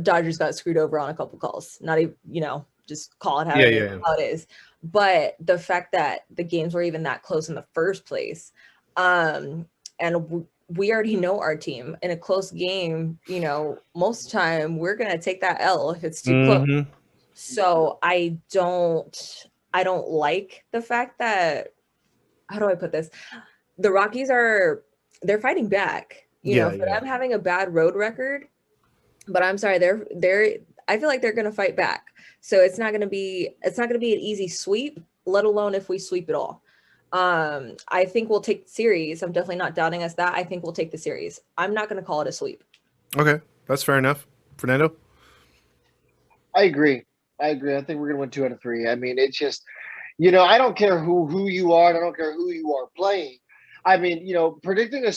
Dodgers got screwed over on a couple calls. Not even, you know, just call it how it is. But the fact that the games were even that close in the first place, and we already know our team in a close game, you know, most time we're going to take that L if it's too close. So I don't like the fact that, how do I put this? The Rockies they're fighting back, you know, for them having a bad road record, but I'm sorry, I feel like they're going to fight back. So it's not going to be an easy sweep, let alone if we sweep it all. I think we'll take the series. I'm definitely not doubting us that. I think we'll take the series. I'm not going to call it a sweep. Okay, that's fair enough. Fernando? I agree. I think we're going to win 2 out of 3. I mean, it's just, you know, I don't care who you are. And I don't care who you are playing. I mean, you know, predicting a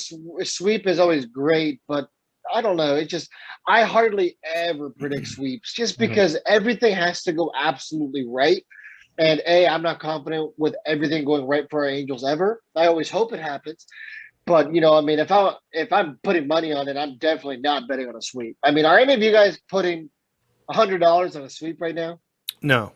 sweep is always great, but I don't know. It's just, I hardly ever predict sweeps just because everything has to go absolutely right. And I'm not confident with everything going right for our Angels ever. I always hope it happens. But, you know, I mean, if I'm putting money on it, I'm definitely not betting on a sweep. I mean, are any of you guys putting $100 on a sweep right now? No.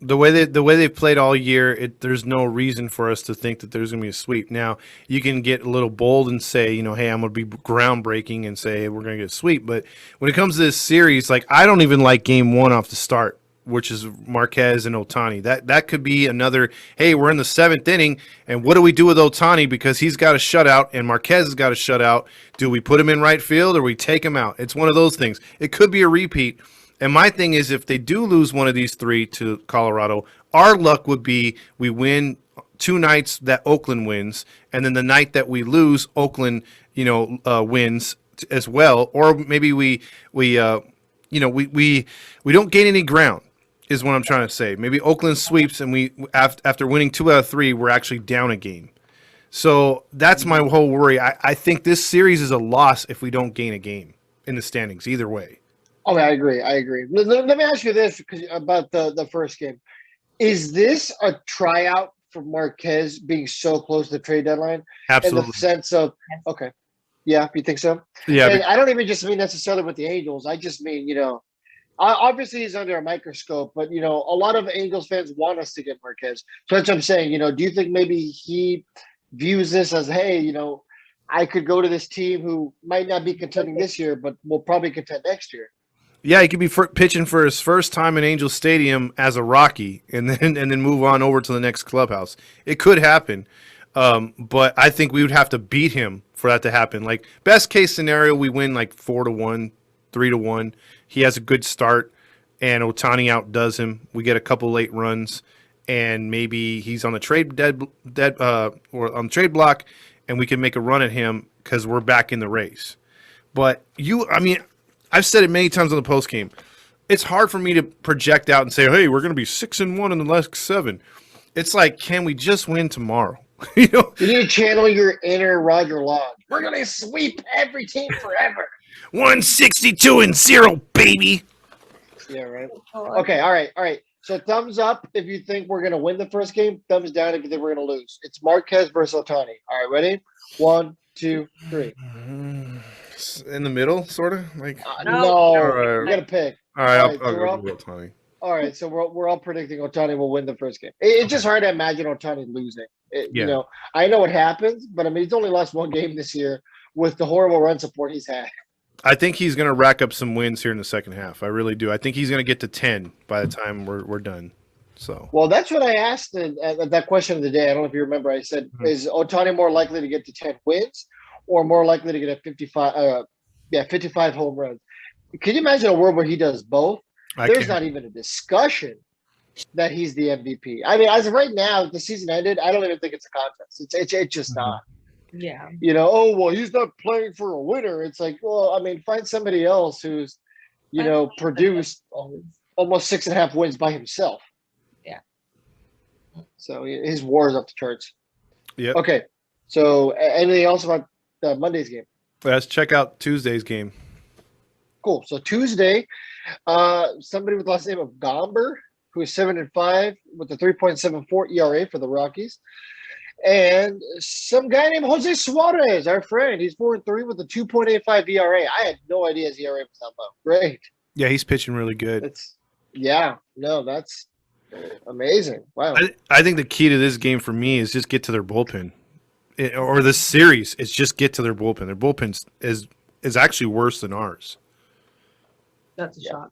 The way they've played all year, there's no reason for us to think that there's going to be a sweep. Now, you can get a little bold and say, you know, hey, I'm going to be groundbreaking and say, hey, we're going to get a sweep. But when it comes to this series, like, I don't even like game 1 off the start, which is Marquez and Ohtani. That could be another, hey, we're in the 7th inning, and what do we do with Ohtani because he's got a shutout and Marquez has got a shutout? Do we put him in right field or we take him out? It's one of those things. It could be a repeat. And my thing is, if they do lose one of these 3 to Colorado, our luck would be we win 2 nights that Oakland wins, and then the night that we lose, Oakland, you know, wins as well. Or maybe we don't gain any ground, is what I'm trying to say. Maybe Oakland sweeps, and we after winning 2 out of 3, we're actually down a game. So that's my whole worry. I think this series is a loss if we don't gain a game in the standings, either way. Oh, I agree. Let me ask you this about the first game. Is this a tryout for Marquez being so close to the trade deadline? Absolutely. In the sense of, okay. Yeah, you think so? Yeah. And I don't even just mean necessarily with the Angels. I just mean, you know, obviously he's under a microscope, but, you know, a lot of Angels fans want us to get Marquez. So that's what I'm saying. You know, do you think maybe he views this as, hey, you know, I could go to this team who might not be contending this year, but will probably contend next year? Yeah, he could be pitching for his first time in Angel Stadium as a Rocky, and then move on over to the next clubhouse. It could happen, but I think we would have to beat him for that to happen. Like, best case scenario, we win like 4-1, 3-1. He has a good start, and Ohtani outdoes him. We get a couple late runs, and maybe he's on the trade or on the trade block, and we can make a run at him because we're back in the race. But I've said it many times on the post game. It's hard for me to project out and say, hey, we're going to be 6-1 in the last 7. It's like, can we just win tomorrow? You know? You need to channel your inner Roger Lodge. We're going to sweep every team forever. 162-0, baby. Yeah, right. Okay, all right. So thumbs up if you think we're going to win the first game. Thumbs down if you think we're going to lose. It's Marquez versus Ohtani. All right, ready? 1, 2, 3. In the middle, sort of? Like no. Right. You got to pick. All right, I'll go with Ohtani. All right, so we're all predicting Ohtani will win the first game. It's just hard to imagine Ohtani losing. You know, I know what happens, but I mean, he's only lost 1 game this year with the horrible run support he's had. I think he's going to rack up some wins here in the second half. I really do. I think he's going to get to 10 by the time we're done. So. Well, that's what I asked at that question of the day. I don't know if you remember. I said, is Ohtani more likely to get to 10 wins or more likely to get a 55 home runs? Can you imagine a world where he does both? There's not even a discussion that he's the MVP. I mean, as of right now, the season ended. I don't even think it's a contest. It's just not. Yeah. You know, oh, well, he's not playing for a winner. It's like, well, I mean, find somebody else who's, you know, produced almost 6.5 wins by himself. Yeah. So his war is off the charts. Yeah. Okay. So anything else about Monday's game? Let's check out Tuesday's game. Cool. So Tuesday, somebody with the last name of Gomber, who is 7-5 with a 3.74 ERA for the Rockies. And some guy named Jose Suarez, our friend. He's 4-3 with a 2.85 ERA. I had no idea his ERA was that low. Great. Yeah, he's pitching really good. That's amazing. Wow. I think the key to this game for me is just get to their bullpen. Or this series is just get to their bullpen. Their bullpen is actually worse than ours. That's a shot.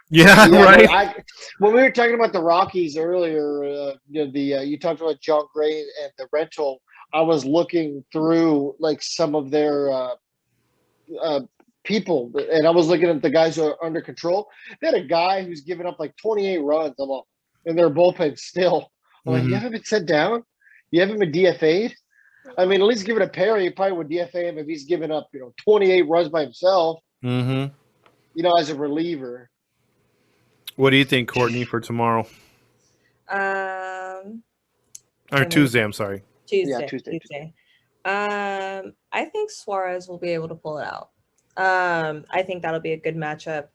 Yeah, right. When we were talking about the Rockies earlier, you talked about John Gray and the rental. I was looking through like some of their people, and I was looking at the guys who are under control. They had a guy who's given up like 28 runs in their bullpen still. I'm like, you haven't been sent down? You haven't been DFA'd? I mean, at least give it a Perry. You probably would DFA him if he's given up, 28 runs by himself. Mm-hmm. As a reliever. What do you think, Courtney, for tomorrow? Or Tuesday, I'm sorry. Tuesday. Yeah, Tuesday. I think Suarez will be able to pull it out. I think that'll be a good matchup.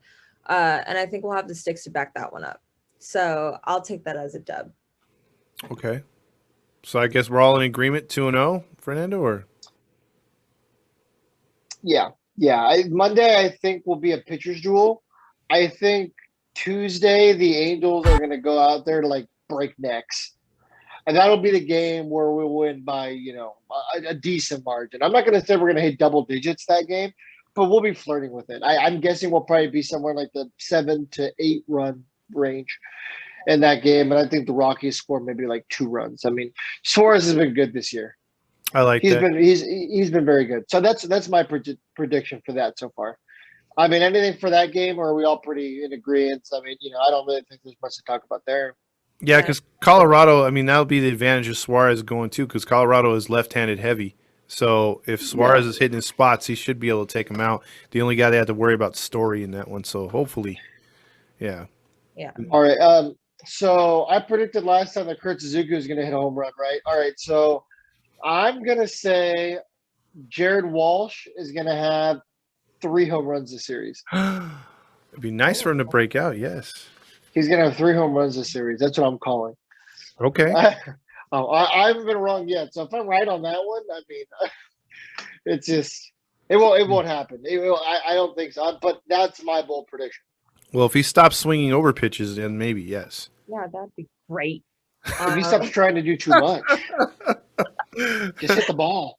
And I think we'll have the sticks to back that one up. So I'll take that as a dub. Okay. So I guess we're all in agreement, 2-0, Fernando, or? Yeah. Monday, I think, will be a pitcher's duel. I think Tuesday, the Angels are going to go out there to, like, break necks. And that'll be the game where we'll win by, a decent margin. I'm not going to say we're going to hit double digits that game, but we'll be flirting with it. I'm guessing we'll probably be somewhere like the 7 to 8 run range in that game. And I think the Rockies score maybe like 2 runs. I mean, Suarez has been good this year. I like that. He's been very good. So that's my prediction for that so far. I mean, anything for that game, or are we all pretty in agreement? I mean, I don't really think there's much to talk about there. Yeah, because Colorado, I mean, that'll be the advantage of Suarez going too, because Colorado is left-handed heavy. So if Suarez is hitting his spots, he should be able to take him out. The only guy they have to worry about is Story in that one. So hopefully, yeah. All right. So I predicted last time that Kurt Suzuki was going to hit a home run, right? All right. So I'm going to say Jared Walsh is going to have 3 home runs this series. It'd be nice for him to break out, yes. He's going to have 3 home runs this series. That's what I'm calling. Okay. I haven't been wrong yet. So if I'm right on that one, I mean, it's just it won't happen. I don't think so. But that's my bold prediction. Well, if he stops swinging over pitches, then maybe yes. Yeah, that'd be great. If he stops trying to do too much, just hit the ball.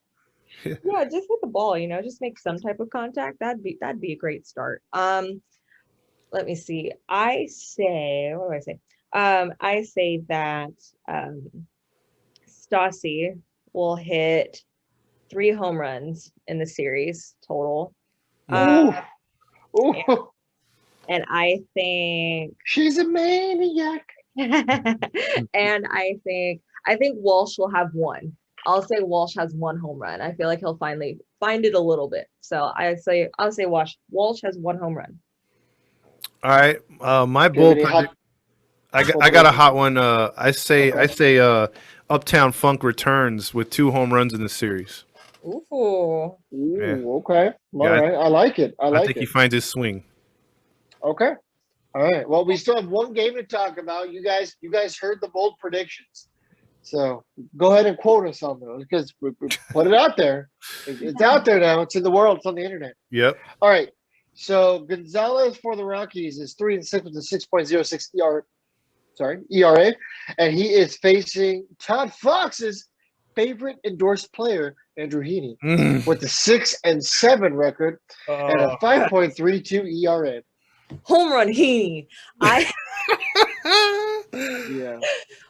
Yeah, just hit the ball. Just make some type of contact. That'd be a great start. Let me see. I say that Stassi will hit 3 home runs in the series total. Ooh. And I think She's a maniac. and I think Walsh will have 1. I'll say Walsh has 1 home run. I feel like he'll finally find it a little bit. So I'll say Walsh has 1 home run. All right. My bold I got a hot one. I say Uptown Funk returns with 2 home runs in the series. Ooh. Okay. All right. I like it. I think he finds his swing. Okay. All right. Well, we still have one game to talk about. You guys heard the bold predictions. So go ahead and quote us on those because we put it out there. It's out there now. It's in the world. It's on the internet. Yep. All right. So Gonzalez for the Rockies is 3-6 with a 6.06 ERA, and he is facing ToddFox's favorite endorsed player, Andrew Heaney, with a 6-7 record and a 5.32 ERA. Home run Heaney. Yeah.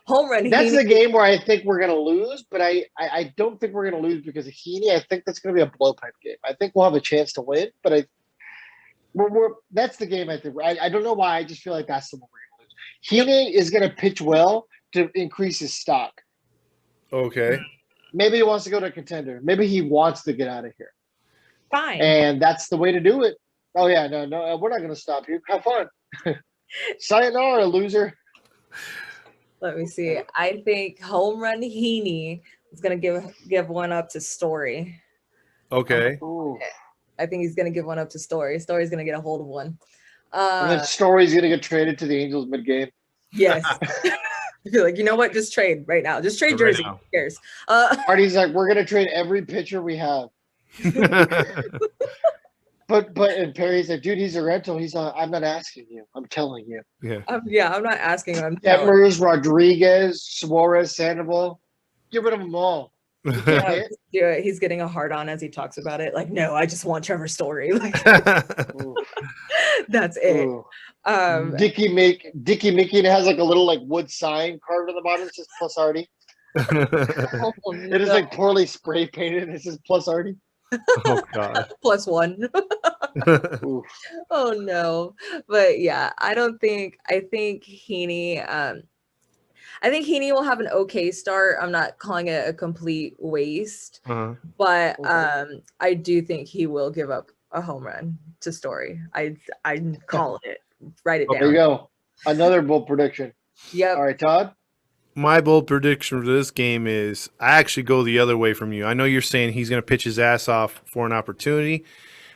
Home run. That's Heaney. the game where I think we're gonna lose, but I don't think we're gonna lose because of Heaney. I think that's gonna be a blowpipe game. I think we'll have a chance to win, but that's the game I think. I don't know why. I just feel like that's the one we're gonna lose. Heaney is gonna pitch well to increase his stock. Okay. Maybe he wants to go to a contender. Maybe he wants to get out of here. Fine. And that's the way to do it. Oh yeah, no, we're not gonna stop you. Have fun. Sayonara, loser. Let me see. I think home run Heaney is gonna give one up to Story. Okay. Ooh. I think he's gonna give one up to Story. Story's gonna get a hold of one. And then Story's gonna get traded to the Angels mid-game. Yes. I feel like, you know what? Just trade right now. Just trade Right jersey. now. Who cares? Artie's like, we're gonna trade every pitcher we have. But and Perry's like, dude, he's a rental. He's not. I'm not asking you. I'm telling you. Yeah. I'm not asking him. I'm telling Detmers, Rodriguez, Suarez, Sandoval. Get rid of them all. him. He's getting a hard on as he talks about it. Like, no, I just want Trevor Story. Like, Ooh, that's it. ooh. Dickie Dickie Mickey, and it has like a little like wood sign carved on the bottom. It says plus Artie. It is like poorly spray painted. It says plus Artie. Oh God. +1. Ooh. Oh no. But yeah, I think Heaney, I think Heaney will have an okay start. I'm not calling it a complete waste, but Okay. I do think he will give up a home run to Story. I'm calling it. Write it down. There you go. Another bold prediction. Yep. All right, Todd. My bold prediction for this game is I actually go the other way from you. I know you're saying he's going to pitch his ass off for an opportunity.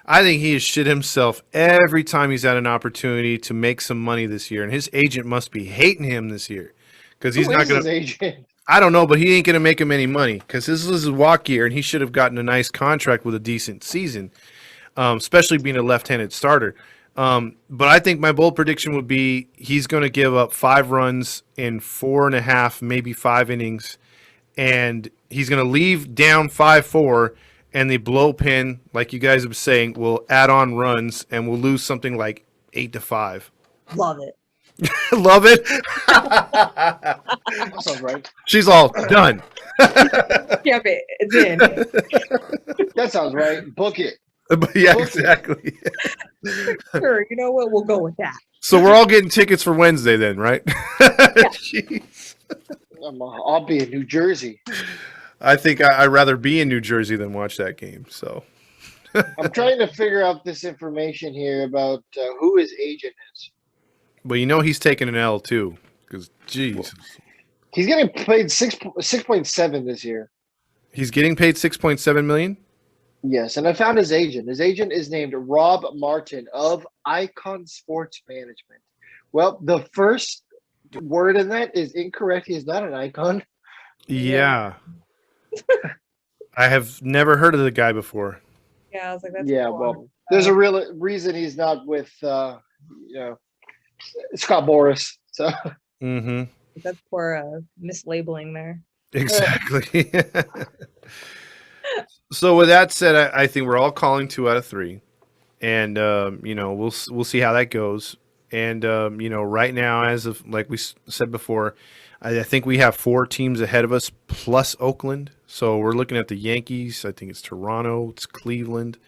I think he has shit himself every time he's had an opportunity to make some money this year, and his agent must be hating him this year because he's Who not is going his to. agent? I don't know, but he ain't going to make him any money because this is his walk year, and he should have gotten a nice contract with a decent season, especially being a left-handed starter. But I think my bold prediction would be he's going to give up 5 runs in 4.5, maybe 5 innings, and he's going to leave down 5-4, and the blow pin, like you guys have been saying, will add on runs, and we'll lose something like 8-5. Love it. Love it. That sounds right. She's all done. Yep, it's in. That sounds right. Book it. But yeah, exactly. Sure, you know what? We'll go with that. So we're all getting tickets for Wednesday then, right? Jeez. I'll be in New Jersey. I think I'd rather be in New Jersey than watch that game. So I'm trying to figure out this information here about who his agent is. but you know he's taking an L too, because geez, He's getting paid 6.7 this year. he's getting paid $6.7 million. Yes, and I found his agent. His agent is named Rob Martin of Icon Sports Management. Well, the first word in that is incorrect. He is not an icon. Yeah, I have never heard of the guy before. Yeah, I was like, that's Yeah, cool. well, there's a real reason he's not with, Scott Boras. So Mm-hmm. That's poor mislabeling there. Exactly. So with that said, I think we're all calling 2 out of 3, and we'll see how that goes. And right now, as of like we said before, I think we have 4 teams ahead of us plus Oakland. So we're looking at the Yankees. I think it's Toronto, it's Cleveland,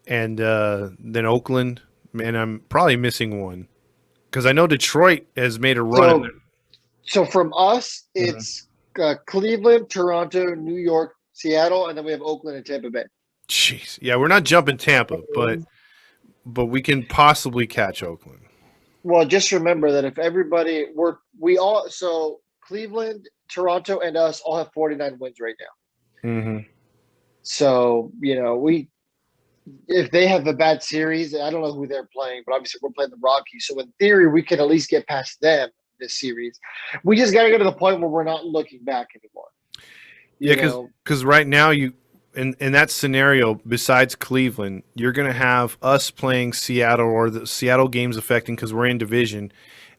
and then Oakland. And I'm probably missing one because I know Detroit has made a run. So from us, it's Cleveland, Toronto, New York, Seattle, and then we have Oakland and Tampa Bay. Jeez, yeah, we're not jumping Tampa, but we can possibly catch Oakland. Well, just remember that if everybody so Cleveland, Toronto, and us all have 49 wins right now. Mm-hmm. So if they have a bad series, I don't know who they're playing, but obviously we're playing the Rockies. So in theory, we can at least get past them this series. We just got to get to the point where we're not looking back anymore. Yeah, because right now in that scenario, besides Cleveland, you're going to have us playing Seattle or the Seattle games affecting because we're in division,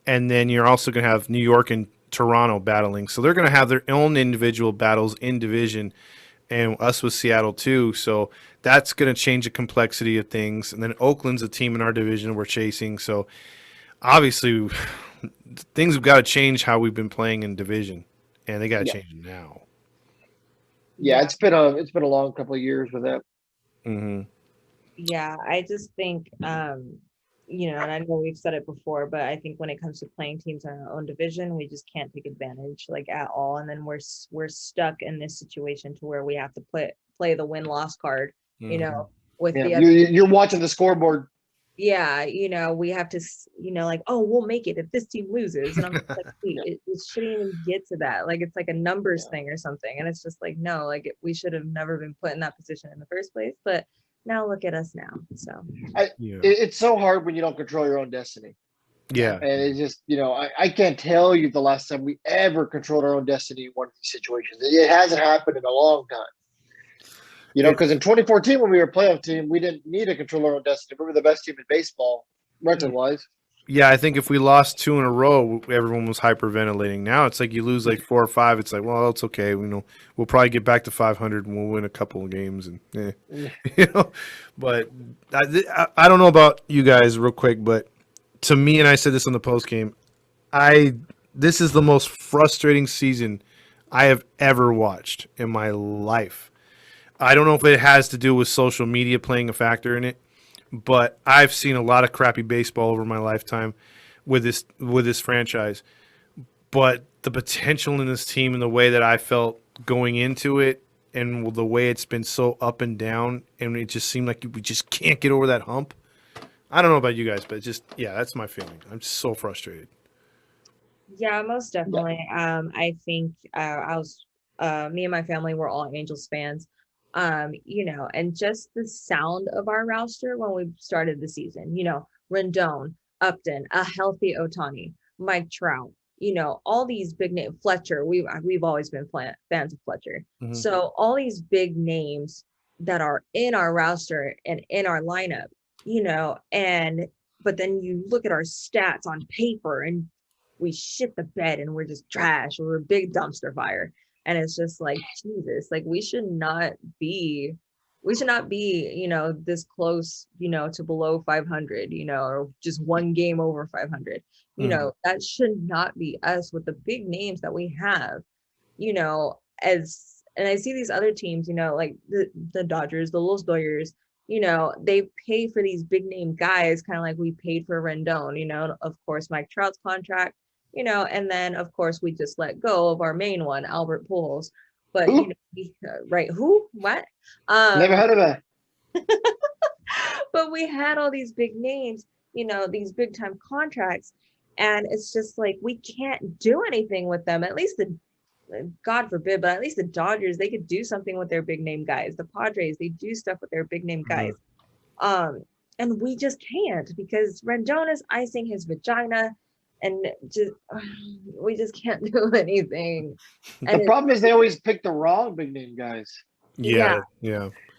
and then you're also going to have New York and Toronto battling. So they're going to have their own individual battles in division, and us with Seattle too. So that's going to change the complexity of things. And then Oakland's a team in our division we're chasing. So obviously, things have got to change how we've been playing in division, and they got to change now. Yeah, it's been a long couple of years with that. Mm-hmm. Yeah, I just think, and I know we've said it before, but I think when it comes to playing teams in our own division, we just can't take advantage like at all. And then we're stuck in this situation to where we have to play the win-loss card, with the You're watching the scoreboard. yeah, we have to, like, oh, we'll make it if this team loses. And I'm just like, wait, it shouldn't even get to that. Like, it's like a numbers thing or something. And it's just like, no, like we should have never been put in that position in the first place. But now look at us now. So it's so hard when you don't control your own destiny. Yeah. And it's just, I can't tell you the last time we ever controlled our own destiny in one of these situations. It hasn't happened in a long time. Because in 2014, when we were a playoff team, we didn't need to control our own destiny. We were the best team in baseball, record-wise. Yeah, I think if we lost 2 in a row, everyone was hyperventilating. Now it's like you lose like 4 or 5. It's like, well, it's okay. We'll probably get back to 500 and we'll win a couple of games. And But I don't know about you guys, real quick. But to me, and I said this on the post game, this is the most frustrating season I have ever watched in my life. I don't know if it has to do with social media playing a factor in it, but I've seen a lot of crappy baseball over my lifetime with this franchise. But the potential in this team and the way that I felt going into it and the way it's been so up and down, and it just seemed like we just can't get over that hump. I don't know about you guys, but that's my feeling. I'm just so frustrated. Yeah, most definitely. I think me and my family were all Angels fans. And just the sound of our roster when we started the season, Rendon, Upton, a healthy Ohtani, Mike Trout, all these big names, Fletcher, we've always been fans of Fletcher. Mm-hmm. So all these big names that are in our roster and in our lineup, but then you look at our stats on paper and we shit the bed and we're just trash. We're a big dumpster fire. And it's just like, Jesus, like we should not be, this close, to below 500, or just one game over 500, that should not be us with the big names that we have, and I see these other teams, like the Dodgers, the Los Dodgers, they pay for these big name guys, kind of like we paid for Rendon, of course, Mike Trout's contract, and then of course we just let go of our main one, Albert Pujols. But right, who? What? Never heard of that. But we had all these big names, these big time contracts, and it's just like we can't do anything with them. At least God forbid, but at least the Dodgers, they could do something with their big name guys. The Padres, they do stuff with their big name guys. Mm-hmm. And we just can't, because Rendon is icing his vagina. And we just can't do anything. And the problem is they always pick the wrong big name guys. Yeah.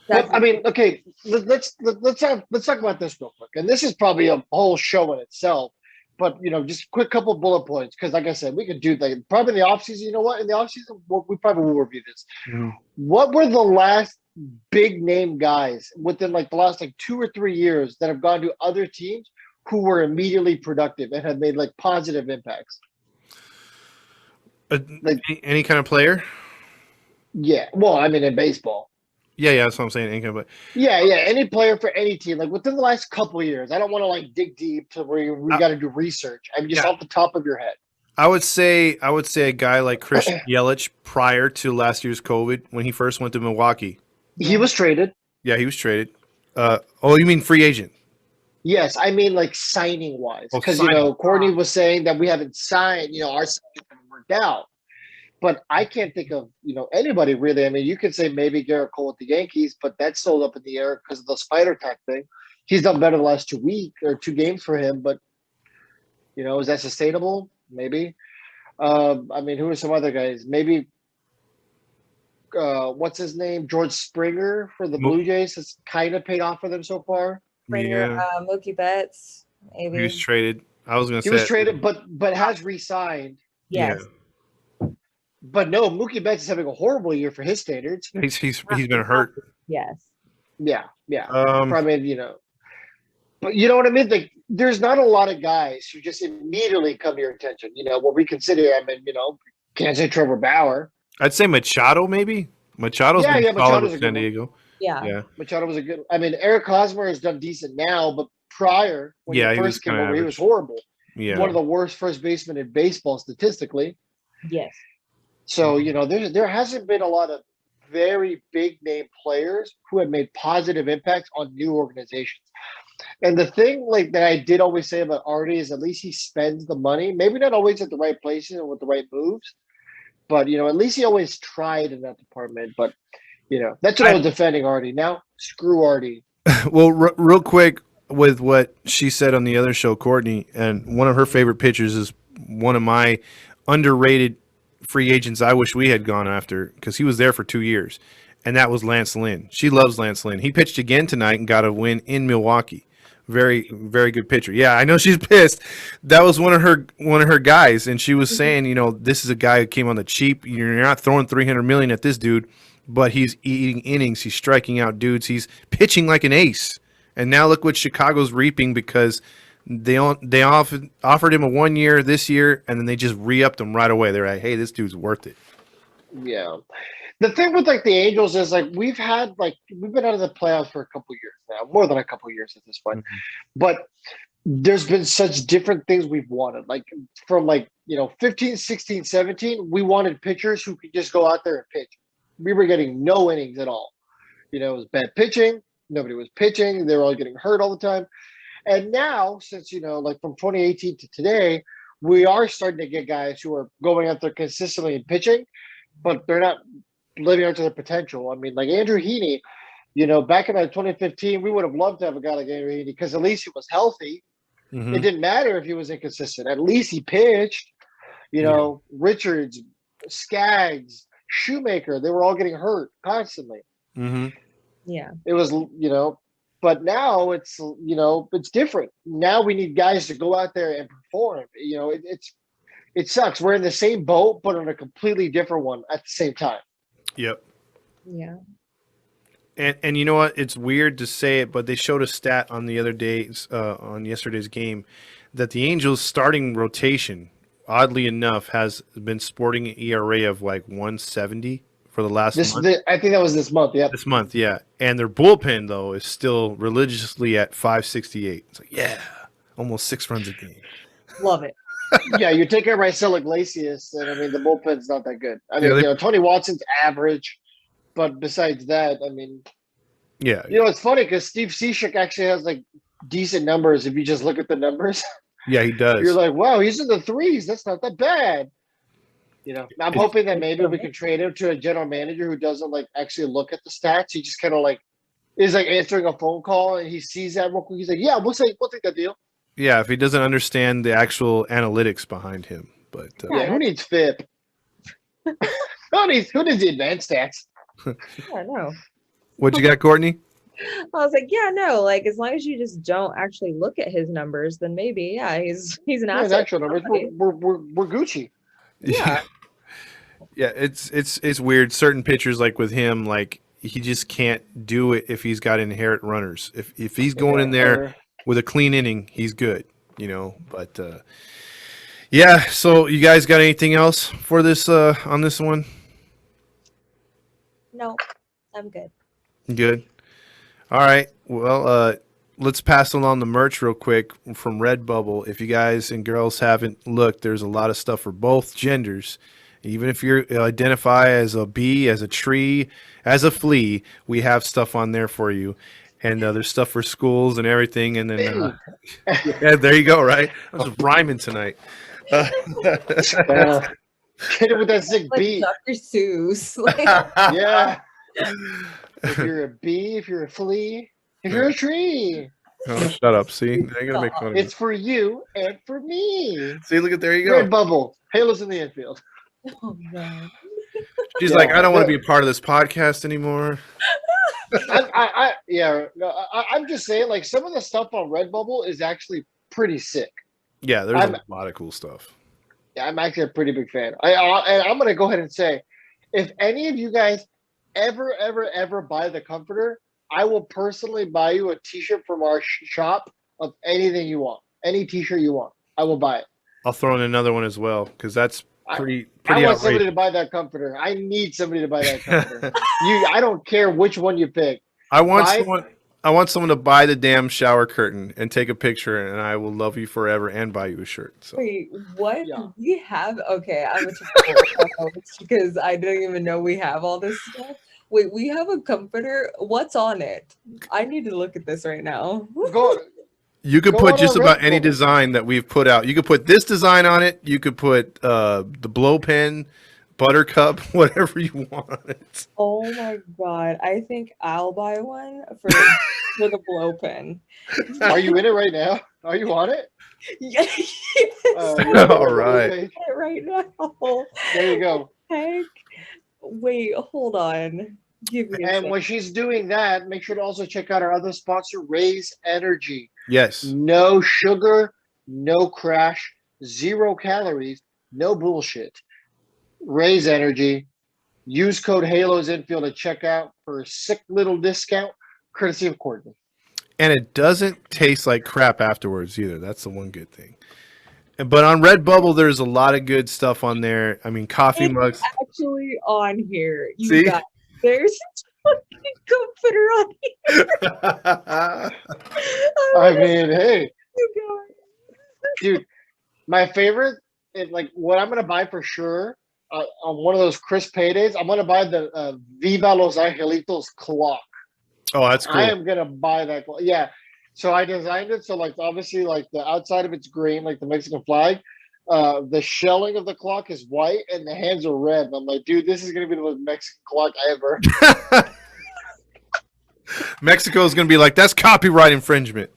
But, I mean, okay, let's talk about this real quick. And this is probably a whole show in itself. But just a quick couple bullet points, because like I said, we could do that probably in the offseason. You know what? In the offseason, we probably will review this. Mm-hmm. What were the last big name guys within like the last 2 or 3 years that have gone to other teams who were immediately productive and have made like positive impacts? Any kind of player? Yeah. Well, I mean, in baseball. Yeah, that's what I'm saying. Any kind of any player for any team, like within the last couple of years. I don't want to dig deep to where we got to do research. I mean, just off the top of your head. I would say a guy like Christian Yelich prior to last year's COVID when he first went to Milwaukee. He was traded. Yeah, he was traded. You mean free agent? Yes, I mean like signing wise, because Courtney was saying that we haven't signed. Our signing haven't worked out, but I can't think of anybody really. I mean, you could say maybe Garrett Cole with the Yankees, but that's still up in the air because of the spider tech thing. He's done better the last 2 weeks or 2 games for him, but is that sustainable? Maybe. I mean, who are some other guys? Maybe. What's his name? George Springer for the Blue Jays has kind of paid off for them so far. Springer, Mookie Betts, maybe. He was traded. I was going to say he was traded, but has re-signed. Yes. Yeah. But no, Mookie Betts is having a horrible year for his standards. He's been hurt. Yes. Yeah. I mean, but you know what I mean? Like, there's not a lot of guys who just immediately come to your attention. What we consider. I mean, can't say Trevor Bauer. I'd say Machado, maybe. Machado's been solid with San Diego. Yeah. Machado was a good. I mean, Eric Hosmer has done decent now, but prior when he first came over, he was horrible. Yeah, one of the worst first basemen in baseball statistically. Yes. So there hasn't been a lot of very big name players who have made positive impacts on new organizations. And the thing like that I did always say about Artie is at least he spends the money. Maybe not always at the right places and with the right moves, but at least he always tried in that department. But that's what I was defending Artie. Now screw Artie. Well, real quick with what she said on the other show, Courtney, and one of her favorite pitchers is one of my underrated free agents I wish we had gone after because he was there for 2 years, and that was Lance Lynn. She loves Lance Lynn. He pitched again tonight and got a win in Milwaukee. Very, very good pitcher. Yeah, I know she's pissed. That was one of her guys, and she was saying, this is a guy who came on the cheap. You're not throwing $300 million at this dude, but he's eating innings. He's striking out dudes. He's pitching like an ace. And now look what Chicago's reaping because they offered him a 1 year this year, and then they just re-upped him right away. They're like, hey, this dude's worth it. Yeah. The thing with the Angels is we've been out of the playoffs for a couple years now, more than a couple years at this point. Mm-hmm. But there's been such different things we've wanted. From 15, 16, 17, we wanted pitchers who could just go out there and pitch. We were getting no innings at all. It was bad pitching. Nobody was pitching. They were all getting hurt all the time. And now, since, from 2018 to today, we are starting to get guys who are going out there consistently and pitching, but they're not living up to their potential. I mean, like Andrew Heaney, back in 2015, we would have loved to have a guy like Andrew Heaney because at least he was healthy. Mm-hmm. It didn't matter if he was inconsistent. At least he pitched. Richards, Skaggs, Shoemaker, they were all getting hurt constantly. Mm-hmm. Yeah. It was, but now it's, it's different. Now we need guys to go out there and perform. It sucks. We're in the same boat, but on a completely different one at the same time. Yep. Yeah. And you know what? It's weird to say it, but they showed a stat on the other days, on yesterday's game, that the Angels' starting rotation, oddly enough, has been sporting an ERA of 170 for the last month. I think that was this month. Yeah. This month, yeah. And their bullpen though is still religiously at 568. It's almost 6 runs a game. Love it. Yeah, you take care of Marcelo Iglesias, and the bullpen's not that good. Tony Watson's average, but besides that, yeah. It's funny because Steve Cishek actually has decent numbers if you just look at the numbers. Yeah, he does. You're like, wow, he's in the threes. That's not that bad. I'm hoping that maybe we can trade him to a general manager who doesn't actually look at the stats. He just kind of is answering a phone call and he sees that real quick. He's like, yeah, we'll take that deal. Yeah, if he doesn't understand the actual analytics behind him, but who needs FIP? who needs the advanced stats? I know. What you got, Courtney? I was like, yeah, no, as long as you just don't actually look at his numbers, then maybe, he's an asset. His actual numbers, we're Gucci. Yeah. Yeah, it's weird. Certain pitchers with him, he just can't do it if he's got inherent runners. If he's going in there with a clean inning, he's good, but yeah, so you guys got anything else for this on this one? No, I'm good. Good. All right. Well, let's pass along the merch real quick from Redbubble. If you guys and girls haven't looked, there's a lot of stuff for both genders. Even if you identify as a bee, as a tree, as a flea, we have stuff on there for you. And there's stuff for schools and everything. And then, yeah, there you go, right? I was rhyming tonight. Get it with that sick bee. Dr. Seuss. Yeah. If you're a bee, if you're a flea, if you're a tree. Oh, shut up. See? Now you're going to make fun of me. It's for you and for me. See, look there you go. Redbubble. Halos in the infield. Oh, God. She's like, I don't want to be a part of this podcast anymore. I'm just saying, some of the stuff on Redbubble is actually pretty sick. Yeah, there's a lot of cool stuff. Yeah, I'm actually a pretty big fan. And I'm going to go ahead and say, if any of you guys ever buy the comforter, I will personally buy you a t-shirt from our shop of anything you want. Any t-shirt you want, I will buy it. I'll throw in another one as well because that's pretty I want outrageous. somebody to buy that comforter. I need somebody to buy that comforter. I don't care which one you pick. I want someone to buy the damn shower curtain and take a picture, and I will love you forever and buy you a shirt. So. Wait, what? Yeah. We have? Okay, I'm a because I didn't even know we have all this stuff. Wait, we have a comforter. What's on it? I need to look at this right now. Go. You could Go put on just our about Red any Bull. design that we've put out. You could put this design on it. You could put the blow pen, buttercup, whatever you want on it. Oh my god! I think I'll buy one for the blow pen. Are you in it right now? Are you on it? Yes. All right. Okay. Right now. There you go. Heck. Wait, hold on. Give me a And second. when she's doing that, make sure to also check out our other sponsor, Raise Energy. Yes. No sugar, no crash, 0 calories, no bullshit. Raise Energy. Use code Halos Infield at checkout for a sick little discount, courtesy of Courtney. And it doesn't taste like crap afterwards either. That's the one good thing. But on Redbubble, there's a lot of good stuff on there. I mean, coffee It's mugs. actually on here. You See? got there's a fucking comforter on here. I mean, hey, You guys. dude, my favorite, like what I'm gonna buy for sure on one of those crisp paydays, I'm gonna buy the Viva Los Angelitos clock. Oh, that's cool. I am gonna buy that. Yeah. So I designed it so like obviously like the outside of it's green, like the Mexican flag. The shelling of the clock is white and the hands are red. And I'm like, dude, this is gonna be the most Mexican clock ever. Mexico is going to be like, that's copyright infringement.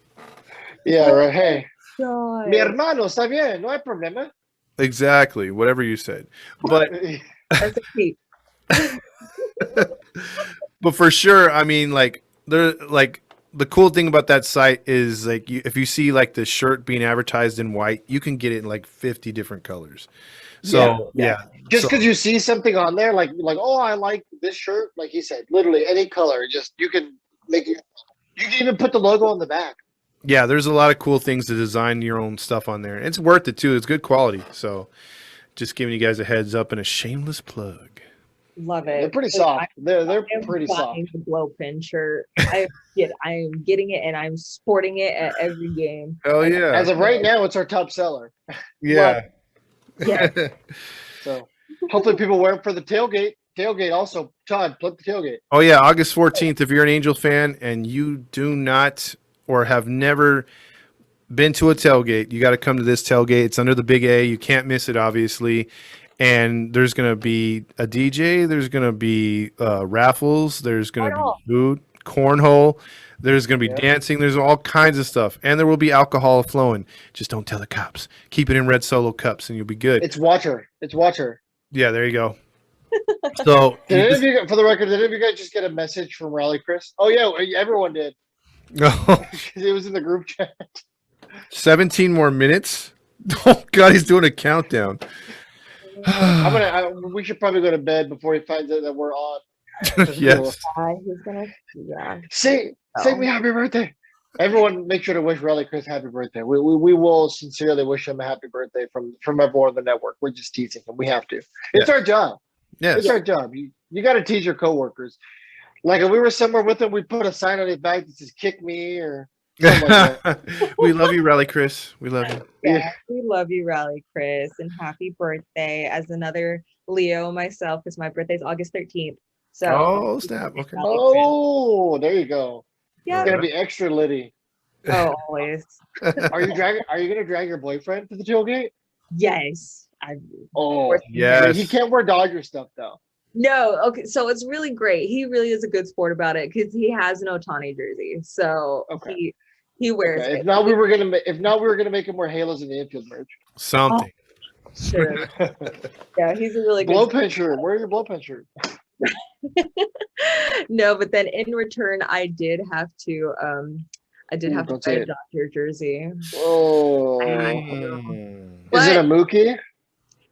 Yeah, right. Hey, God. mi hermano, está bien, no hay problema. Exactly. Whatever you said. But That's a peep. but for sure, I mean, like the cool thing about that site is like if you see like the shirt being advertised in white, you can get it in like 50 different colors. So yeah. Just So- because you see something on there, like oh, I like this shirt, like he said, literally any color. Just you can make it. You can even put the logo on the back. yeah, there's a lot of cool things to design your own stuff on there. It's worth it too. It's good quality. So just giving you guys a heads up and a shameless plug. Love it. They're pretty soft. They're I am pretty soft. buying the blow pin shirt. I am getting it and I'm sporting it at every game. Oh yeah. As of right now, it's our top seller. Yeah. Yeah. So hopefully people wear it for the tailgate. Tailgate also. Todd, plug the tailgate. Oh yeah, August 14th. If you're an Angel fan and you do not or have never been to a tailgate, you got to come to this tailgate. It's under the Big A. You can't miss it, obviously. And there's going to be a DJ. There's going to be raffles. There's going to Cornhole. be food, cornhole. There's going to be Yep. dancing. There's all kinds of stuff. And there will be alcohol flowing. Just don't tell the cops. Keep it in red Solo cups and you'll be good. It's water. It's water. Yeah, there you go. So Did any of you, for the record, did any of you guys just get a message from Rally Chris? Oh yeah, everyone did. It was in the group chat. 17 more minutes. Oh God, he's doing a countdown. We should probably go to bed before he finds out that we're on. Yes. He's gonna yeah. Say me happy birthday. Everyone, make sure to wish Rally Chris happy birthday. We will sincerely wish him a happy birthday from everyone on the network. We're just teasing him. We have to. It's our job. Yes. It's our job. You got to tease your coworkers. Like if we were somewhere with him, we'd put a sign on his back that says "Kick me" or something like that. We love you, Rally Chris. We love you. Yeah, we love you, Rally Chris, and happy birthday. As another Leo myself, because my birthday's August 13th. So Oh, snap. Okay. Oh, there you go. yeah. It's gonna be extra litty. Oh, always. Are you gonna drag your boyfriend to the tailgate? Yes. Oh, Yes. He can't wear Dodger stuff though. No, okay. So it's really great. He really is a good sport about it because he has an Ohtani jersey. So Okay. he wears Okay. it. If not, we were gonna make him wear Halos in the infield merch. Something. Sure. Yeah, he's a really good Blow pen shirt. Wear your blow pen shirt. No, but then in return, I did have to Don't buy say a it. Dodger jersey. Oh, Mm. is it a Mookie?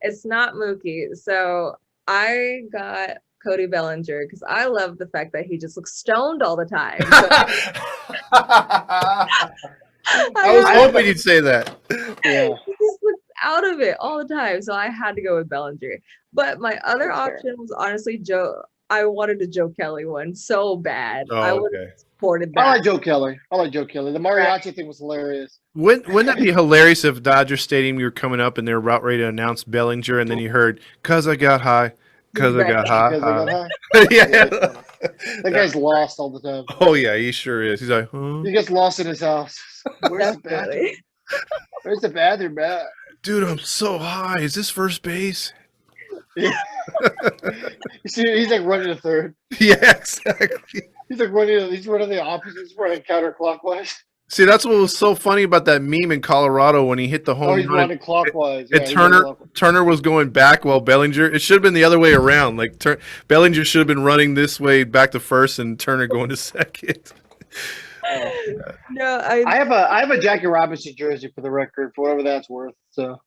It's not Mookie. So I got Cody Bellinger because I love the fact that he just looks stoned all the time. I was hoping you'd say that. Yeah. He just looks out of it all the time. So I had to go with Bellinger. But my other That's fair. option was honestly Joe. I wanted a Joe Kelly one so bad. I Oh, would okay. have supported I that. like Joe Kelly. The mariachi thing was hilarious. Wouldn't that be hilarious if Dodger Stadium you were coming up and they were about ready to announce Bellinger and then you heard, "Cause I got high, cause I got high." Because they high." got high. Yeah. That guy's lost all the time. Oh yeah, he sure is. He's like, huh? He gets lost in his house. Where's the bathroom? Definitely. Where's the bathroom at? Dude, I'm so high. Is this first base? Yeah. You see, he's like running to third. Yeah, exactly. He's like running. He's running the opposite. He's running counterclockwise. See, that's what was so funny about that meme in Colorado when he hit the Oh, home he's run. running clockwise. And he's running clockwise. Turner was going back while Bellinger. It should have been the other way around. Like Bellinger should have been running this way back to first, and Turner going to second. No, I have a Jackie Robinson jersey for the record, for whatever that's worth. So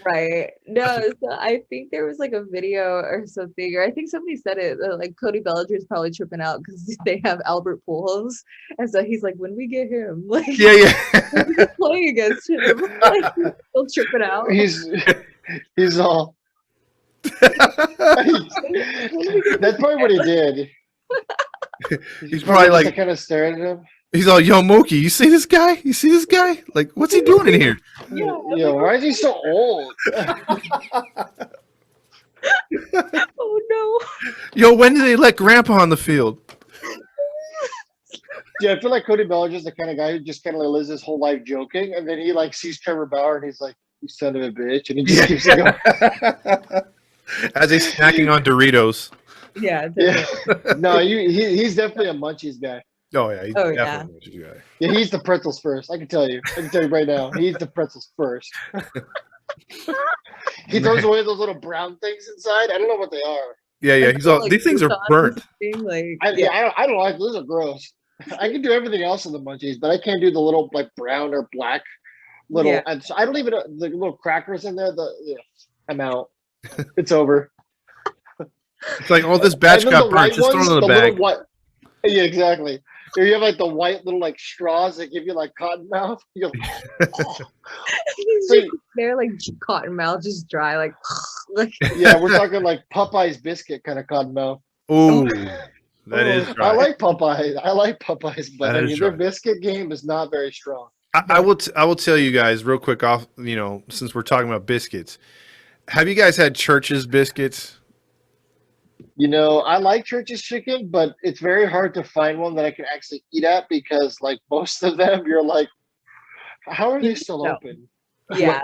right. No, so I think there was like a video or something, or I think somebody said it, like Cody Bellinger is probably tripping out because they have Albert Pujols, and so he's like, when we get him, like, Yeah. when we play against him, like, he's still tripping out. he's all. That's probably what he did. He's probably like kind of staring at him. He's all, yo, Mookie, you see this guy? You see this guy? Like, what's he doing in here? Yeah. Yo, why is he so old? Oh no. Yo, when did they let Grandpa on the field? Yeah, I feel like Cody Bellinger's the kind of guy who just kind of lives his whole life joking, and then he like sees Trevor Bauer and he's like, "You son of a bitch," and he just keeps it going. As he's snacking on Doritos. Yeah. Yeah. No, he's definitely a munchies guy. Oh yeah, he's definitely a guy. Yeah, he eats the pretzels first. I can tell you right now. He eats the pretzels first. He throws away those little brown things inside. I don't know what they are. Yeah. He's all, Like, these things are burnt. Like, I don't like those. Are gross. I can do everything else in the munchies, but I can't do the little like brown or black little. Yeah. And so I don't even the little crackers in there. I'm out. It's over. It's like, oh, this batch got burnt. Just throw it in the bag. Yeah, exactly. Or you have like the white little like straws that give you like cotton mouth. You're like, they're like cotton mouth, just dry, like. Yeah, we're talking like Popeye's biscuit kind of cotton mouth. Ooh, that is dry. I like Popeyes, but I mean, their biscuit game is not very strong. I will tell you guys real quick off. Since we're talking about biscuits, have you guys had Church's biscuits? I like Church's chicken, but it's very hard to find one that I can actually eat at because, like, most of them, you're like, how are they still open? Yeah.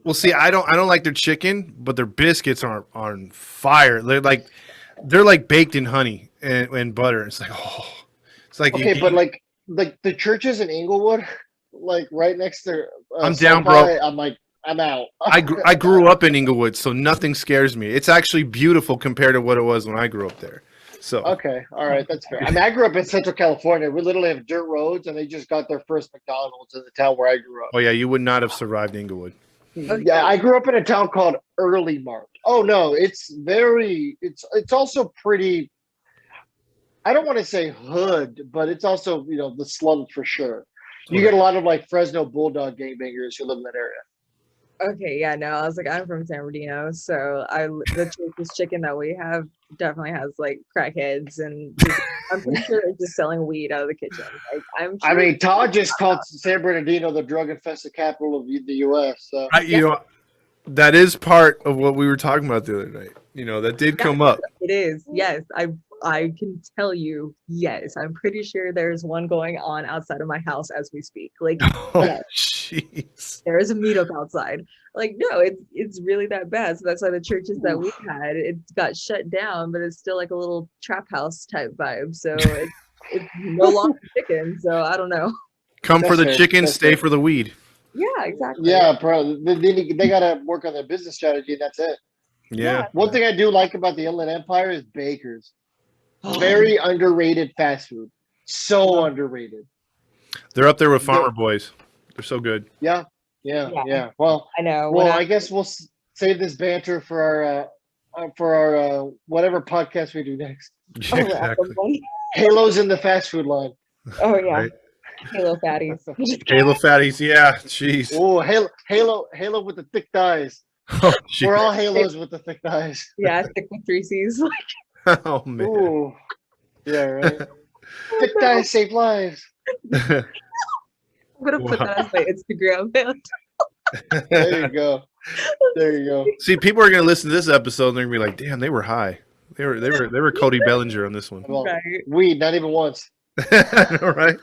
Well, see, I don't like their chicken, but their biscuits are on fire. They're like baked in honey and butter. It's like, it's like okay, but like the Churches in Inglewood, like right next to I'm down, bro. I'm like, I'm out. I grew up in Inglewood, so nothing scares me. It's actually beautiful compared to what it was when I grew up there. So okay, all right, that's fair. I mean, I grew up in Central California. We literally have dirt roads, and they just got their first McDonald's in the town where I grew up. Oh yeah, you would not have survived Inglewood. Yeah, I grew up in a town called Early Mark. Oh no, it's also pretty. I don't want to say hood, but it's also the slums for sure. You get a lot of like Fresno Bulldog gangbangers who live in that area. Okay, yeah, no, I was like, I'm from San Bernardino, so the Church's chicken that we have definitely has like crackheads, and I'm pretty sure they're just selling weed out of the kitchen. Like, I mean, Todd just called San Bernardino the drug-infested capital of the U.S. So that is part of what we were talking about the other night. That did come up. It is, yes. I can tell you, yes. I'm pretty sure there's one going on outside of my house as we speak. Like, jeez. There is a meetup outside. Like, no, it's really that bad. So that's why the Churches that we had, it got shut down, but it's still like a little trap house type vibe. So it's no longer chicken. So I don't know. Come for the chicken, stay for the weed. Yeah, exactly. Yeah, bro. They gotta work on their business strategy, and that's it. Yeah. One thing I do like about the Inland Empire is Baker's. Very underrated fast food. So underrated. They're up there with Farmer Boys. They're so good. Yeah. Well, I know. Well, I guess we'll save this banter for our whatever podcast we do next. Yeah, exactly. Halo's in the fast food line. Oh yeah. Right. Halo fatties. Halo fatties, yeah. Jeez. Oh, Halo with the thick thighs. Oh, we're all Halos with the thick thighs. Yeah, thick with 3 C's. Oh man. Ooh. Yeah, right. Thick thighs save lives. I'm gonna put that as my Instagram man. There you go. See, people are gonna listen to this episode and they're gonna be like, "Damn, they were high. They were Cody Bellinger on this one. Well, Right. not even once. All right.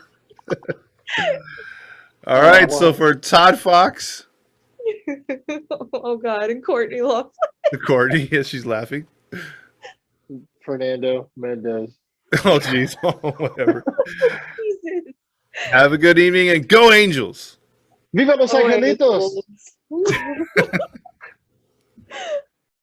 All right. So well. for Todd Fox, Oh God, and Courtney lost. Courtney, yes, she's laughing. Fernando Mendez. Oh, geez. Oh, whatever. Jesus. Have a good evening and go Angels. Viva los Oh, Angelitos! Angels.